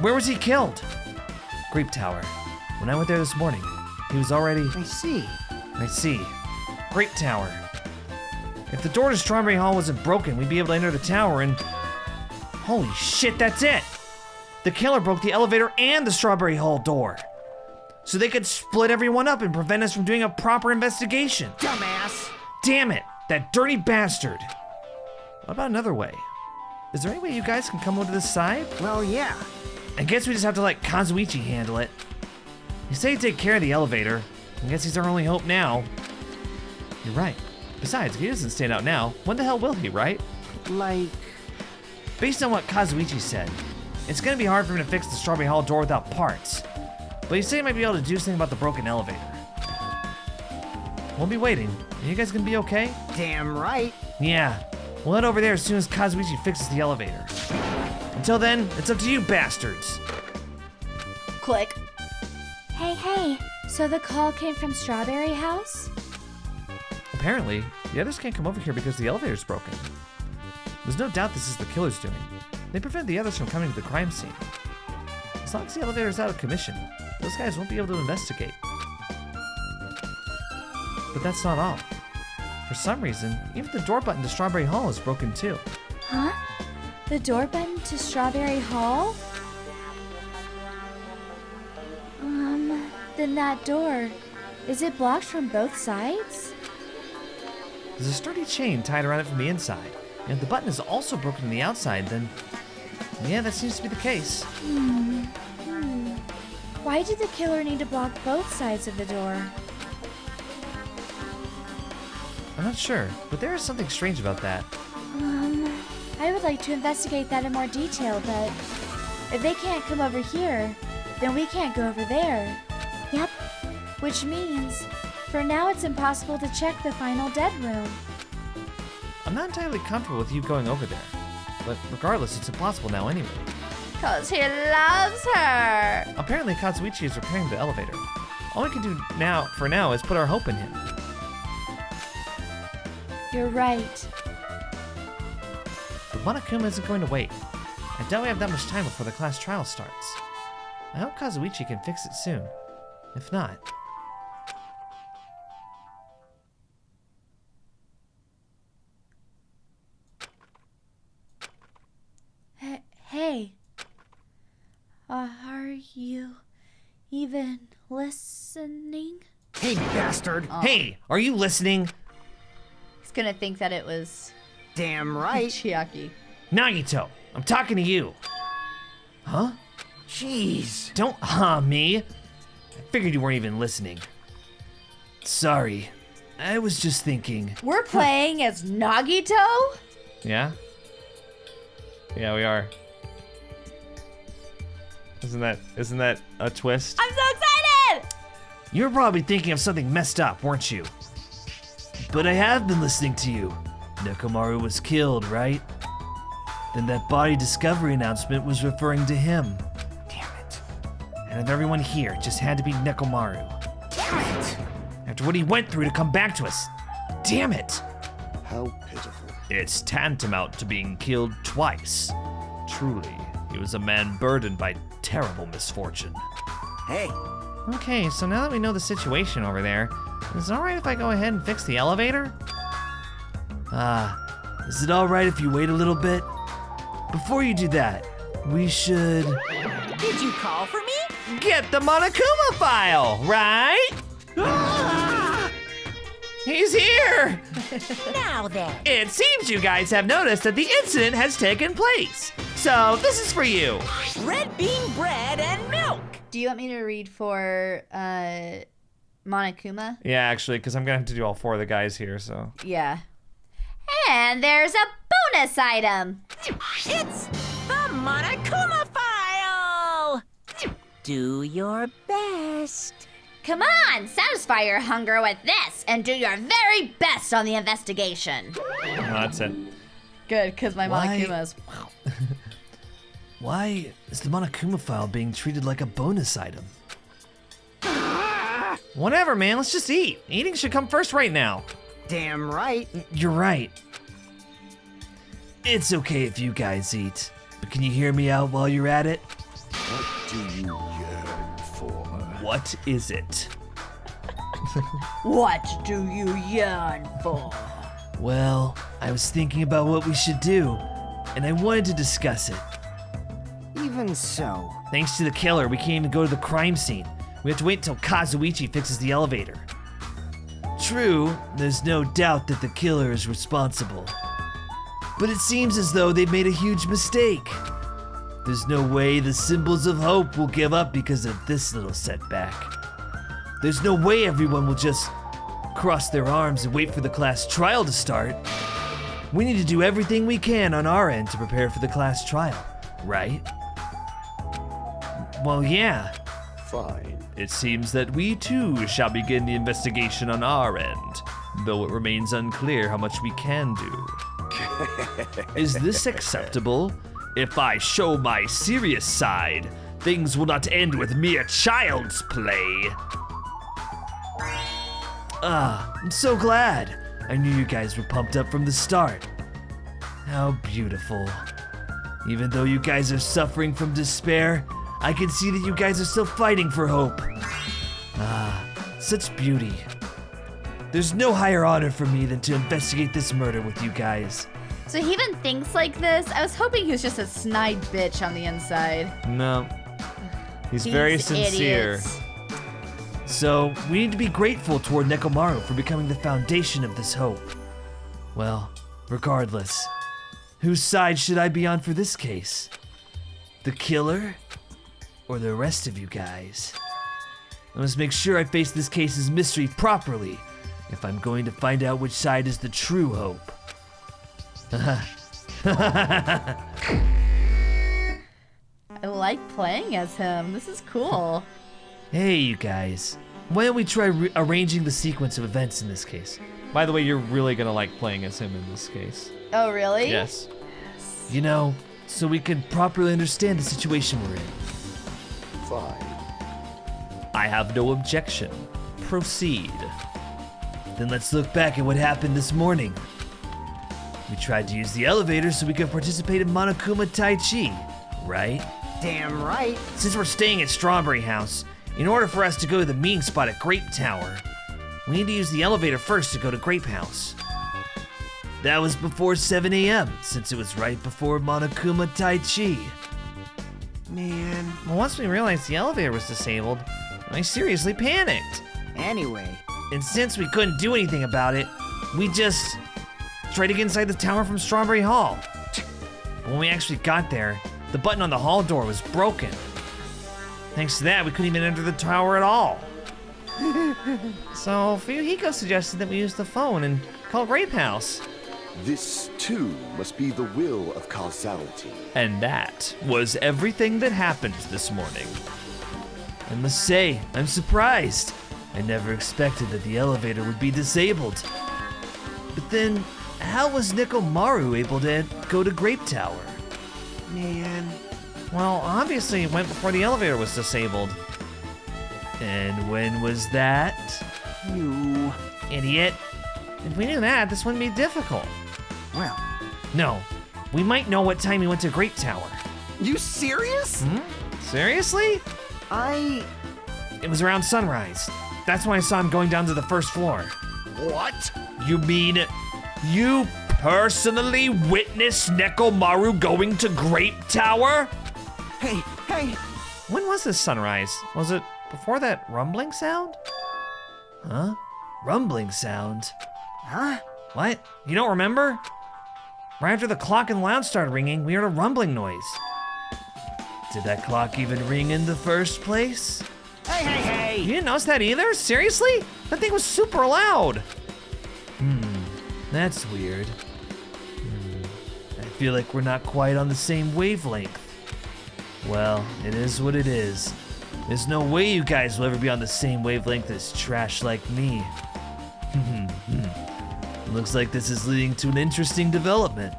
S1: Where was he killed? Grape Tower. When I went there this morning, he was already...
S9: I see.
S1: I see. Grape Tower. If the door to Strawberry Hall wasn't broken, we'd be able to enter the tower and... Holy shit, that's it! The killer broke the elevator and the Strawberry Hall door. So they could split everyone up and prevent us from doing a proper investigation.
S9: Dumbass.
S1: Damn it, that dirty bastard. What about another way? Is there any way you guys can come over to this side?
S9: Well, yeah.
S8: I guess we just have to let Kazuichi handle it. He said he'd take care of the elevator. I guess he's our only hope now. You're right. Besides, if he doesn't stand out now, when the hell will he, right?
S9: Like...
S8: Based on what Kazuichi said, it's gonna be hard for him to fix the Strawberry Hall door without parts. But he said he might be able to do something about the broken elevator. We'll be waiting. Are you guys gonna be okay?
S9: Damn right.
S8: Yeah. We'll head over there as soon as Kazuichi fixes the elevator. Until then, it's up to you bastards.
S7: Click.
S2: Hey, so the call came from Strawberry House?
S8: Apparently, the others can't come over here because the elevator's broken. There's no doubt this is the killer's doing. They prevent the others from coming to the crime scene. As long as the elevator's out of commission, those guys won't be able to investigate. But that's not all. For some reason, even the door button to Strawberry Hall is broken too.
S2: Huh? The door button to Strawberry Hall? Then that door, is it blocked from both sides?
S8: There's a sturdy chain tied around it from the inside, and if the button is also broken on the outside, then yeah, that seems to be the case.
S2: Why did the killer need to block both sides of the door?
S8: I'm not sure, but there is something strange about that.
S2: I would like to investigate that in more detail, but if they can't come over here, then we can't go over there.
S6: Yep.
S2: Which means, for now it's impossible to check the final dead room.
S8: I'm not entirely comfortable with you going over there, but regardless, it's impossible now anyway.
S7: 'Cause he loves her.
S8: Apparently, Kazuichi is repairing the elevator. All we can do now, for now, is put our hope in him.
S2: You're right.
S8: But Monokuma isn't going to wait. I doubt we have that much time before the class trial starts. I hope Kazuichi can fix it soon. If not...
S2: Hey. Are you even listening?
S9: Hey, bastard.
S8: Hey, are you listening?
S7: He's gonna think that it was
S9: Damn right.
S7: Chiaki.
S8: Nagito, I'm talking to you. Huh?
S9: Jeez.
S8: Don't me. I figured you weren't even listening. Sorry. I was just thinking.
S7: We're playing as Nagito?
S8: Yeah? Yeah, we are. Isn't that a twist?
S7: I'm so excited!
S8: You were probably thinking of something messed up, weren't you? But I have been listening to you. Nekomaru was killed, right? Then that body discovery announcement was referring to him.
S9: Damn it.
S8: And if everyone here just had to be Nekomaru.
S9: Damn it.
S8: After what he went through to come back to us. Damn it!
S10: How pitiful.
S8: It's tantamount to being killed twice. Truly, he was a man burdened by terrible misfortune.
S9: Hey.
S8: Okay, so now that we know the situation over there, is it alright if I go ahead and fix the elevator? Is it alright if you wait a little bit? Before you do that, we should...
S4: Did you call for me?
S8: get the Monokuma file, right? He's here!
S6: Now then.
S8: It seems you guys have noticed that the incident has taken place. So this is for you.
S4: Red bean bread and milk.
S7: Do you want me to read for Monokuma?
S8: Yeah, actually, because I'm gonna have to do all four of the guys here, so.
S7: Yeah. And there's a bonus item.
S4: It's the Monokuma file.
S6: Do your best.
S7: Come on, satisfy your hunger with this and do your very best on the investigation.
S8: No, that's it.
S7: Good, because my
S1: Why-
S7: Monokuma's...
S1: Why is the Monokuma file being treated like a bonus item?
S8: Whatever, man, let's just eat. Eating should come first right now.
S9: Damn right.
S1: You're right. It's okay if you guys eat, but can you hear me out while you're at it?
S10: What do you yearn for?
S1: What is it?
S7: What do you yearn for?
S1: Well, I was thinking about what we should do, and I wanted to discuss it.
S9: Even so.
S1: Thanks to the killer, we can't even go to the crime scene. We have to wait until Kazuichi fixes the elevator. True, there's no doubt that the killer is responsible. But it seems as though they've made a huge mistake.
S3: There's no way the symbols of hope will give up because of this little setback. There's no way everyone will just cross their arms and wait for the class trial to start. We need to do everything we can on our end to prepare for the class trial, right? Well, yeah.
S10: Fine.
S8: It seems that we too shall begin the investigation on our end, though it remains unclear how much we can do. Is this acceptable? If I show my serious side, things will not end with mere child's play.
S3: I'm so glad. I knew you guys were pumped up from the start. How beautiful. Even though you guys are suffering from despair, I can see that you guys are still fighting for hope. Such beauty. There's no higher honor for me than to investigate this murder with you guys.
S7: So he even thinks like this? I was hoping he was just a snide bitch on the inside.
S8: No. He's very
S7: These
S8: sincere.
S7: idiots.
S3: So, we need to be grateful toward Nekomaru for becoming the foundation of this hope. Well, regardless, whose side should I be on for this case? The killer? Or the rest of you guys? I must make sure I face this case's mystery properly if I'm going to find out which side is the true hope.
S7: I like playing as him. This is cool.
S3: Hey, you guys. Why don't we try arranging the sequence of events in this case?
S8: By the way, you're really gonna like playing as him in this case.
S7: Oh, really?
S8: Yes.
S3: You know, so we can properly understand the situation we're in.
S10: Fine.
S8: I have no objection. Proceed.
S3: Then let's look back at what happened this morning. We tried to use the elevator so we could participate in Monokuma Tai Chi, right?
S9: Damn right.
S3: Since we're staying at Strawberry House, in order for us to go to the meeting spot at Grape Tower, we need to use the elevator first to go to Grape House. That was before 7 a.m., since it was right before Monokuma Tai Chi.
S9: Man.
S8: Well, once we realized the elevator was disabled, I seriously panicked.
S9: Anyway.
S3: And since we couldn't do anything about it, we just tried to get inside the tower from Strawberry Hall. But when we actually got there, the button on the hall door was broken. Thanks to that, we couldn't even enter the tower at all. So Fuyuhiko suggested that we use the phone and call Grape House.
S10: This, too, must be the will of causality.
S8: And that was everything that happened this morning.
S3: I must say, I'm surprised. I never expected that the elevator would be disabled. But then, how was Nekomaru able to go to Grape Tower?
S9: Man.
S8: Well, obviously it went before the elevator was disabled.
S3: And when was that?
S9: You.
S3: Idiot.
S8: If we knew that, this wouldn't be difficult.
S9: Well.
S3: No, we might know what time he went to Grape Tower.
S9: You serious?
S8: Seriously?
S3: It was around sunrise. That's when I saw him going down to the first floor.
S10: What?
S3: You mean you personally witnessed Nekomaru going to Grape Tower?
S9: Hey.
S8: When was this sunrise? Was it before that rumbling sound?
S3: Huh? Rumbling sound?
S9: Huh?
S3: What? You don't remember? Right after the clock in the lounge started ringing, we heard a rumbling noise. Did that clock even ring in the first place?
S9: Hey.
S8: You didn't notice that either? Seriously? That thing was super loud.
S3: That's weird. I feel like we're not quite on the same wavelength. Well, it is what it is. There's no way you guys will ever be on the same wavelength as trash like me. Looks like this is leading to an interesting development.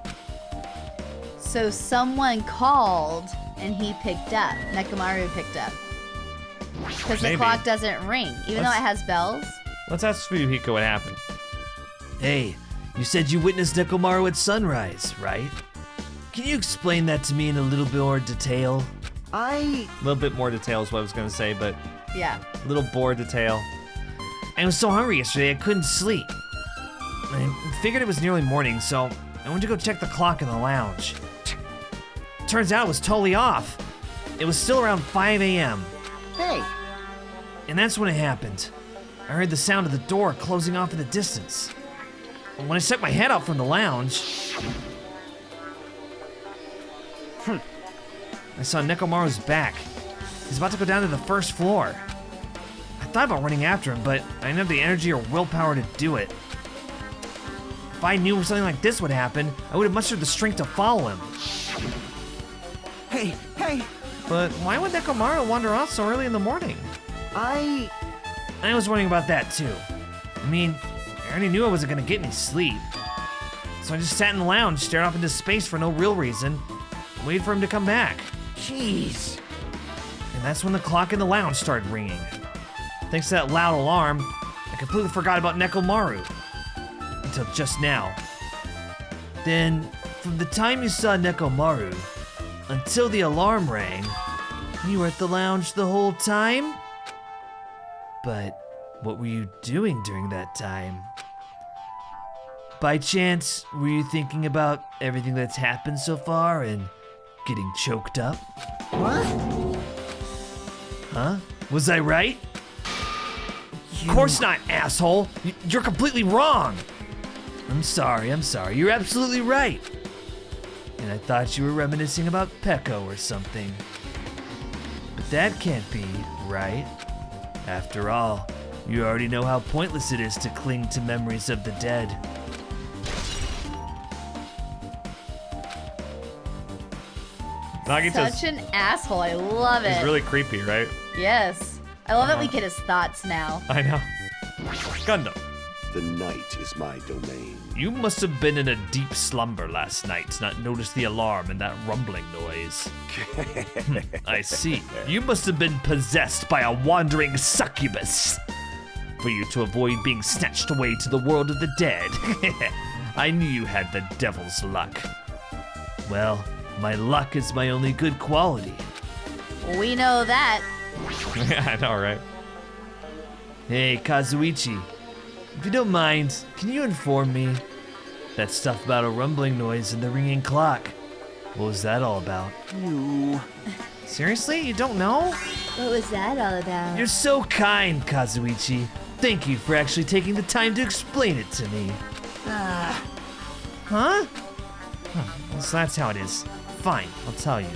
S7: So someone called and he picked up. Nekomaru picked up. Because the
S8: Maybe.
S7: clock doesn't ring, even though it has bells.
S8: Let's ask Fuyuhiko what happened.
S3: Hey, you said you witnessed Nekomaru at sunrise, right? Can you explain that to me in a little bit more detail?
S8: A little bit more detail is what I was gonna say, but
S7: Yeah.
S8: a little more detail.
S3: I was so hungry yesterday I couldn't sleep. I figured it was nearly morning, so I went to go check the clock in the lounge. Turns out it was totally off. It was still around 5 a.m.
S9: Hey.
S3: And that's when it happened. I heard the sound of the door closing off in the distance. And when I stuck my head out from the lounge...
S8: I saw Nekomaru's back. He's about to go down to the first floor. I thought about running after him, but I didn't have the energy or willpower to do it. If I knew something like this would happen, I would have mustered the strength to follow him.
S9: Hey, hey!
S8: But why would Nekomaru wander off so early in the morning?
S9: I
S8: was wondering about that too. I mean, I already knew I wasn't gonna get any sleep. So I just sat in the lounge, stared off into space for no real reason, and waited for him to come back.
S9: Jeez.
S8: And that's when the clock in the lounge started ringing. Thanks to that loud alarm, I completely forgot about Nekomaru. Until just now. Then, from the time you saw Nekomaru, until the alarm rang, you were at the lounge the whole time? But what were you doing during that time? By chance, were you thinking about everything that's happened so far and getting choked up?
S9: What?
S8: Huh? Was I right? Of course not, asshole! You're completely wrong! I'm sorry. You're absolutely right. And I thought you were reminiscing about Peko or something. But that can't be, right? After all, you already know how pointless it is to cling to memories of the dead.
S7: Such an asshole. I love it.
S8: He's really creepy, right?
S7: Yes. I love that we get his thoughts now.
S8: I know. Gundam.
S10: The night is my domain.
S8: You must have been in a deep slumber last night to not notice the alarm and that rumbling noise. I see. You must have been possessed by a wandering succubus for you to avoid being snatched away to the world of the dead. I knew you had the devil's luck. Well, my luck is my only good quality.
S7: We know that.
S8: I know, right? Hey, Kazuichi. If you don't mind, can you inform me? That stuff about a rumbling noise and the ringing clock. What was that all about?
S9: You.
S8: Seriously? You don't know?
S2: What was that all about?
S8: You're so kind, Kazuichi. Thank you for actually taking the time to explain it to me. Huh? Well, so that's how it is. Fine, I'll tell you.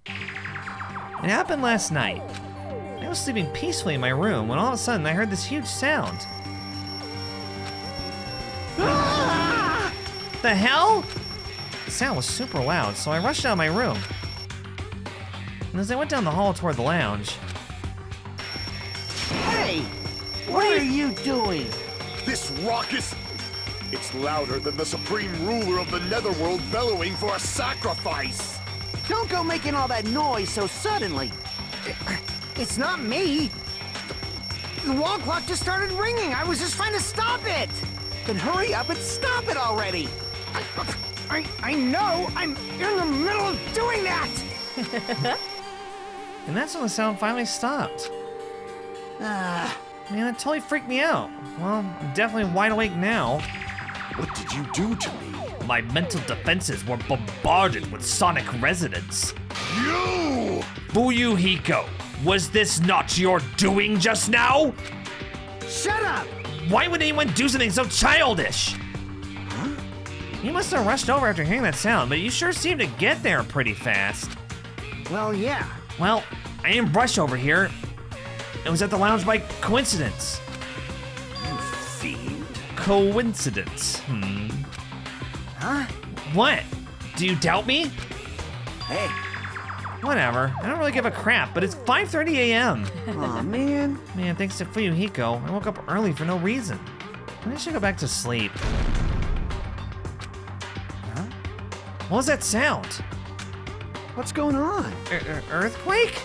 S8: It happened last night. I was sleeping peacefully in my room when all of a sudden I heard this huge sound. The hell? The sound was super loud, so I rushed out of my room. And as I went down the hall toward the lounge...
S9: Hey! What are you doing?
S10: This raucous... It's louder than the supreme ruler of the netherworld bellowing for a sacrifice.
S9: Don't go making all that noise so suddenly. It's not me. The wall clock just started ringing. I was just trying to stop it. Then hurry up and stop it already. I know. I'm in the middle of doing that.
S8: And that's when the sound finally stopped. Man, that totally freaked me out. Well, I'm definitely wide awake now.
S10: What did you do to me?
S8: My mental defenses were bombarded with sonic resonance.
S10: You!
S8: Fuyuhiko, was this not your doing just now?
S9: Shut up!
S8: Why would anyone do something so childish?
S9: Huh?
S8: You must have rushed over after hearing that sound, but you sure seemed to get there pretty fast.
S9: Well, yeah.
S8: Well, I didn't rush over here. It was at the lounge by coincidence.
S10: You fiend.
S8: Coincidence.
S9: Huh?
S8: What? Do you doubt me?
S9: Hey.
S8: Whatever. I don't really give a crap, but it's 5:30 a.m.
S9: Aw, man.
S8: Man, thanks to Fuyuhiko, I woke up early for no reason. I should go back to sleep.
S9: Huh?
S8: What was that sound?
S9: What's going on?
S8: Earthquake?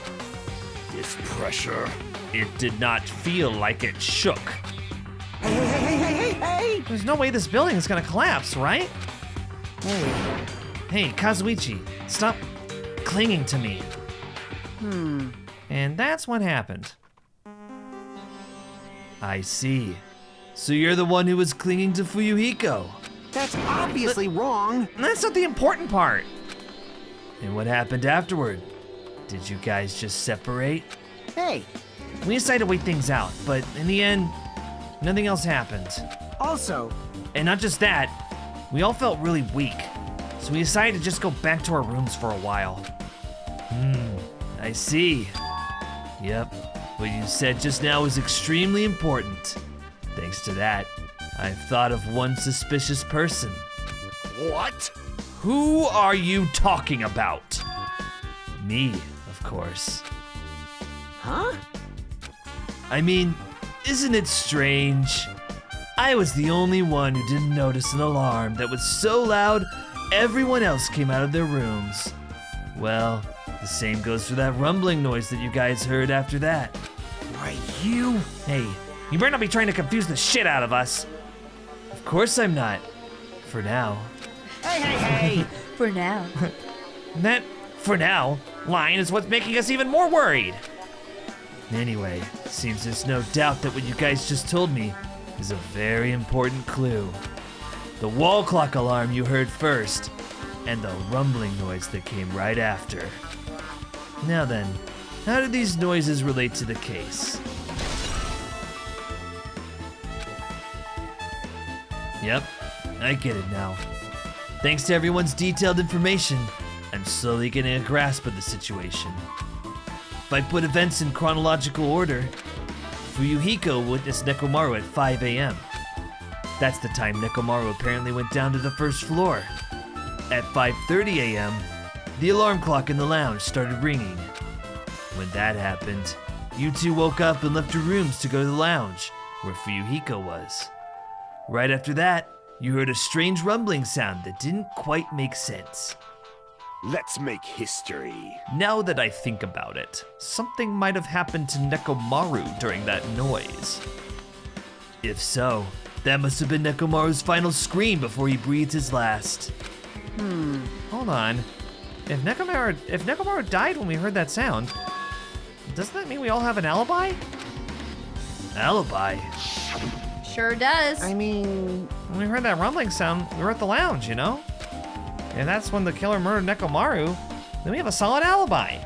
S10: This pressure.
S8: It did not feel like it shook.
S9: Hey!
S8: There's no way this building is gonna collapse, right?
S9: Hey.
S8: Hey, Kazuichi, stop clinging to me. And that's what happened. I see. So you're the one who was clinging to Fuyuhiko.
S9: That's obviously wrong.
S8: That's not the important part. And what happened afterward? Did you guys just separate?
S9: Hey,
S8: We decided to wait things out, but in the end, nothing else happened.
S9: also,
S8: And not just that, we all felt really weak. So we decided to just go back to our rooms for a while.
S3: I see. Yep, what you said just now was extremely important. Thanks to that, I've thought of one suspicious person.
S10: What?
S3: Who are you talking about? Me, of course.
S9: Huh?
S3: I mean, isn't it strange? I was the only one who didn't notice an alarm that was so loud everyone else came out of their rooms. Well, the same goes for that rumbling noise that you guys heard after that.
S9: Why, you?
S3: Hey, you better not be trying to confuse the shit out of us. Of course I'm not. For now.
S9: Hey!
S7: For now.
S3: That, for now, line is what's making us even more worried. Anyway, seems there's no doubt that what you guys just told me is a very important clue. The wall clock alarm you heard first, and the rumbling noise that came right after. Now then, how do these noises relate to the case? Yep, I get it now. Thanks to everyone's detailed information, I'm slowly getting a grasp of the situation. If I put events in chronological order, Fuyuhiko witnessed Nekomaru at 5 a.m. That's the time Nekomaru apparently went down to the first floor. At 5:30 a.m., the alarm clock in the lounge started ringing. When that happened, you two woke up and left your rooms to go to the lounge, where Fuyuhiko was. Right after that, you heard a strange rumbling sound that didn't quite make sense.
S10: Let's make history.
S8: Now that I think about it, something might have happened to Nekomaru during that noise.
S3: If so, that must have been Nekomaru's final scream before he breathed his last.
S8: Hold on. If Nekomaru died when we heard that sound, doesn't that mean we all have an alibi?
S3: Alibi?
S7: Sure does.
S9: I mean,
S8: When we heard that rumbling sound, we were at the lounge, you know? And that's when the killer murdered Nekomaru, then we have a solid alibi.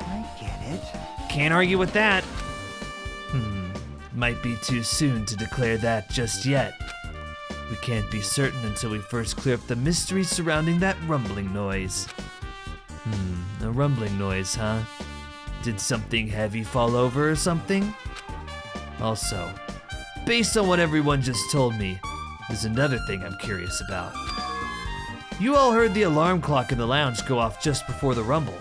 S9: I get it.
S3: Can't argue with that. Might be too soon to declare that just yet. We can't be certain until we first clear up the mystery surrounding that rumbling noise. A rumbling noise, huh? Did something heavy fall over or something? Also, based on what everyone just told me, there's another thing I'm curious about. You all heard the alarm clock in the lounge go off just before the rumble.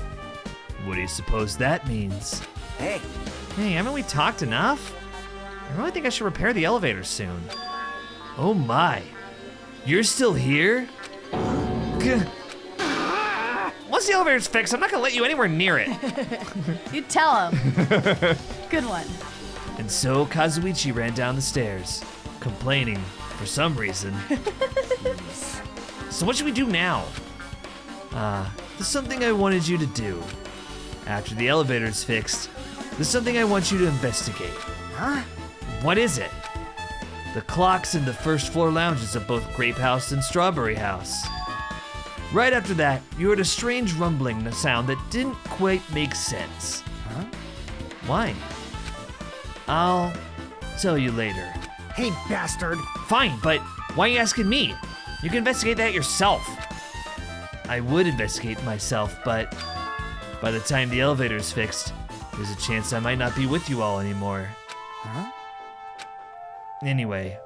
S3: What do you suppose that means?
S9: Hey,
S8: Haven't we talked enough? I really think I should repair the elevator soon.
S3: Oh my, you're still here? Gah.
S8: Once the elevator's fixed, I'm not gonna let you anywhere near it.
S7: You tell him. Good one.
S3: And so Kazuichi ran down the stairs, complaining for some reason.
S8: So what should we do now?
S3: There's something I wanted you to do. After the elevator's fixed, there's something I want you to investigate.
S9: huh?
S3: What is it? The clocks in the first floor lounges of both Grape House and Strawberry House. Right after that, you heard a strange rumbling sound that didn't quite make sense.
S9: Huh?
S3: Why? I'll tell you later.
S9: Hey, bastard.
S8: Fine, but why are you asking me? You can investigate that yourself.
S3: I would investigate myself, but by the time the elevator's fixed, there's a chance I might not be with you all anymore.
S9: Huh?
S3: Anyway,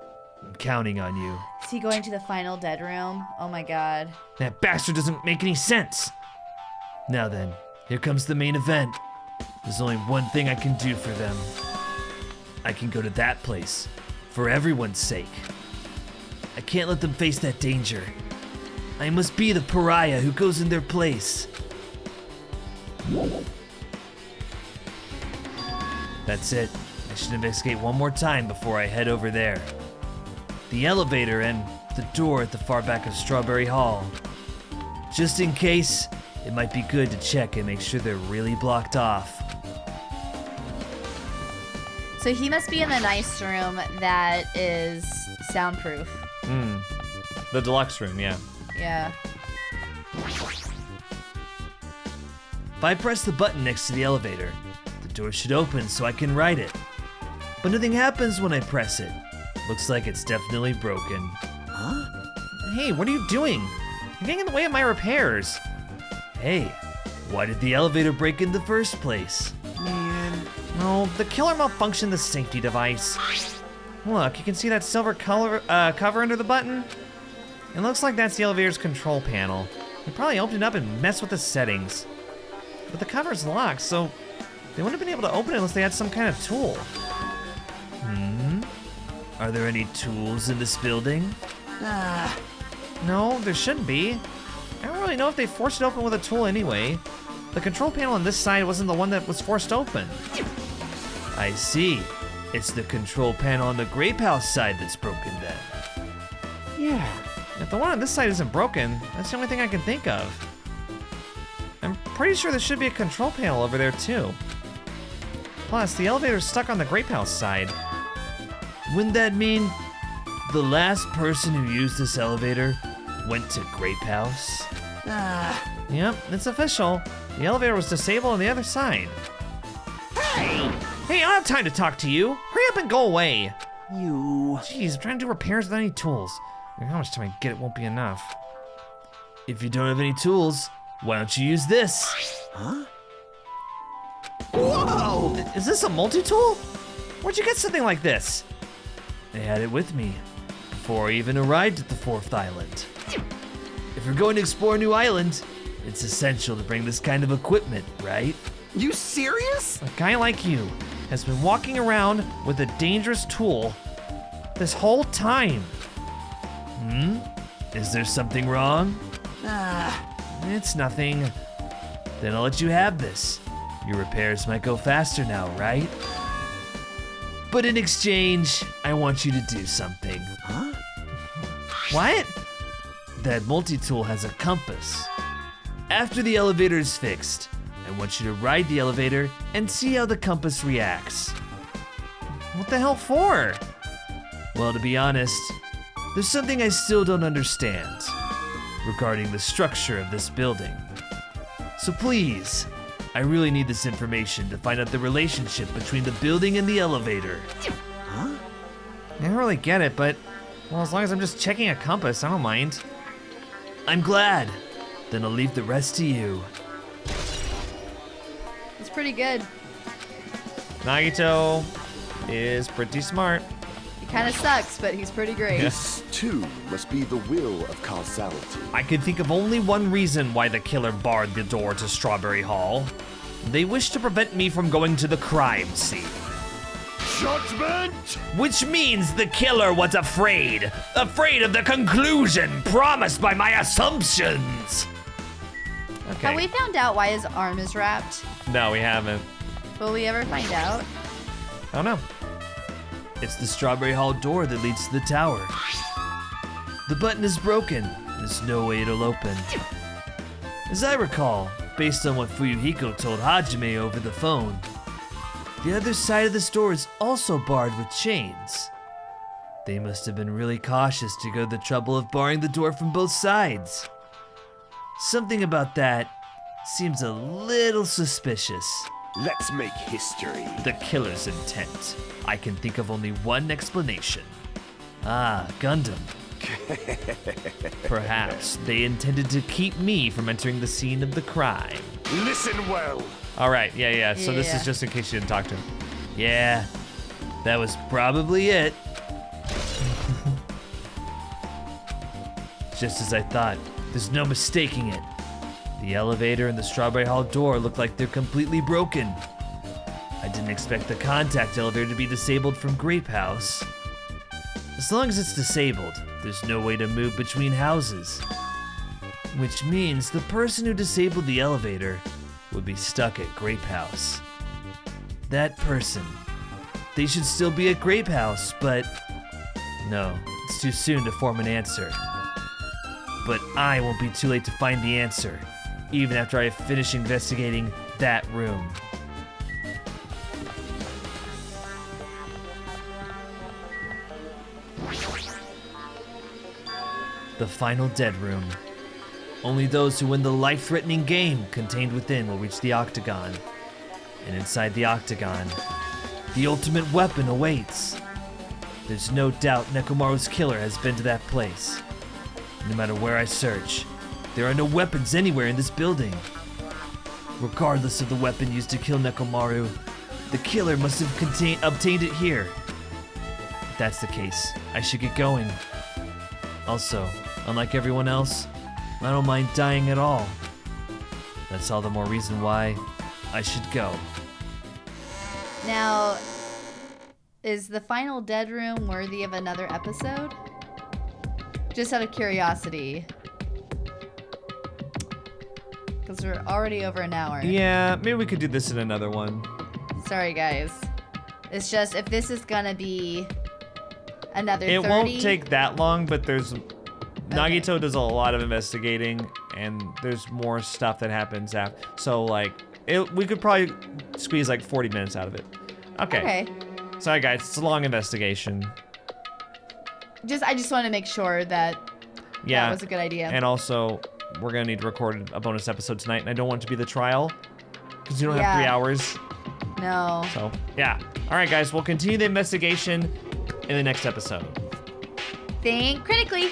S3: I'm counting on you.
S7: Is he going to the final dead room? Oh my god.
S3: That bastard doesn't make any sense. Now then, here comes the main event. There's only one thing I can do for them. I can go to that place, for everyone's sake. I can't let them face that danger. I must be the pariah who goes in their place. That's it. I should investigate one more time before I head over there. The elevator and the door at the far back of Strawberry Hall. Just in case, it might be good to check and make sure they're really blocked off.
S7: So he must be in the nice room that is soundproof.
S8: The deluxe room, yeah.
S7: Yeah.
S3: If I press the button next to the elevator, the door should open so I can ride it. But nothing happens when I press it. Looks like it's definitely broken.
S8: Hey, what are you doing? You're getting in the way of my repairs. Hey, why did the elevator break in the first place?
S9: Man.
S8: No, the killer malfunctioned the safety device. Look, you can see that silver cover under the button? It looks like that's the elevator's control panel. They probably opened it up and messed with the settings. But the cover's locked, so they wouldn't have been able to open it unless they had some kind of tool. Are there any tools in this building? No, there shouldn't be. I don't really know if they forced it open with a tool anyway. The control panel on this side wasn't the one that was forced open. I see. It's the control panel on the Grape House side that's broken then.
S9: Yeah.
S8: If the one on this side isn't broken, that's the only thing I can think of. I'm pretty sure there should be a control panel over there too. Plus, the elevator's stuck on the Grape House side. Wouldn't that mean the last person who used this elevator went to Grape House? Yep, it's official. The elevator was disabled on the other side. Hey, I don't have time to talk to you. Hurry up and go away.
S9: You.
S8: Jeez, I'm trying to do repairs without any tools. How much time I get it won't be enough. If you don't have any tools, why don't you use this?
S9: Huh? Whoa!
S8: Is this a multi-tool? Where'd you get something like this? I had it with me before I even arrived at the 4th island. If you're going to explore a new island, it's essential to bring this kind of equipment, right?
S9: You serious?
S8: A guy like you has been walking around with a dangerous tool this whole time. Is there something wrong? It's nothing. Then I'll let you have this. Your repairs might go faster now, right? But in exchange, I want you to do something.
S9: Huh?
S8: What? That multi-tool has a compass. After the elevator is fixed, I want you to ride the elevator and see how the compass reacts. What the hell for? Well, to be honest, there's something I still don't understand regarding the structure of this building. So please, I really need this information to find out the relationship between the building and the elevator.
S9: Huh?
S8: I don't really get it, but, well, as long as I'm just checking a compass, I don't mind. I'm glad. Then I'll leave the rest to you.
S7: It's pretty good.
S8: Nagito is pretty smart.
S7: He kind of sucks, but he's pretty great.
S10: This, too, must be the will of causality.
S8: I can think of only one reason why the killer barred the door to Strawberry Hall. They wish to prevent me from going to the crime scene.
S10: Judgment!
S3: Which means the killer was afraid of the conclusion promised by my assumptions.
S8: Okay.
S7: Have we found out why his arm is wrapped?
S8: No, we haven't.
S7: Will we ever find out?
S8: I don't know. It's the Strawberry Hall door that leads to the tower. The button is broken. There's no way it'll open. As I recall, based on what Fuyuhiko told Hajime over the phone, the other side of this door is also barred with chains. They must have been really cautious to go to the trouble of barring the door from both sides. Something about that seems a little suspicious.
S10: Let's make history.
S8: The killer's intent. I can think of only one explanation. Ah, Gundam. Perhaps they intended to keep me from entering the scene of the crime.
S10: Listen well.
S8: All right, yeah. So this is just in case you didn't talk to him. Yeah, that was probably it. Just as I thought, there's no mistaking it. The elevator and the Strawberry Hall door look like they're completely broken. I didn't expect the contact elevator to be disabled from Grape House. As long as it's disabled, there's no way to move between houses. Which means the person who disabled the elevator would be stuck at Grape House. That person. They should still be at Grape House, but no, it's too soon to form an answer. But I won't be too late to find the answer, even after I finish investigating that room. The final dead room. Only those who win the life-threatening game contained within will reach the Octagon. And inside the Octagon, the ultimate weapon awaits. There's no doubt Nekomaru's killer has been to that place. No matter where I search,
S1: There are no weapons anywhere in this building. Regardless of the weapon used to kill Nekomaru, the killer must have obtained it here. If that's the case, I should get going. Also, unlike everyone else, I don't mind dying at all. That's all the more reason why I should go.
S7: Now, is the final dead room worthy of another episode? Just out of curiosity. Because we're already over an hour.
S8: Yeah, maybe we could do this in another one.
S7: Sorry, guys. It's just, if this is gonna be another 30...
S8: It won't take that long, but there's... Nagito does a lot of investigating, and there's more stuff that happens after. So, like, we could probably squeeze like 40 minutes out of it. Okay. Sorry, guys. It's a long investigation.
S7: I just want to make sure that that was a good idea.
S8: And also, we're going to need to record a bonus episode tonight, and I don't want it to be the trial, because you don't have 3 hours.
S7: No.
S8: So, yeah. All right, guys. We'll continue the investigation in the next episode.
S7: Think critically.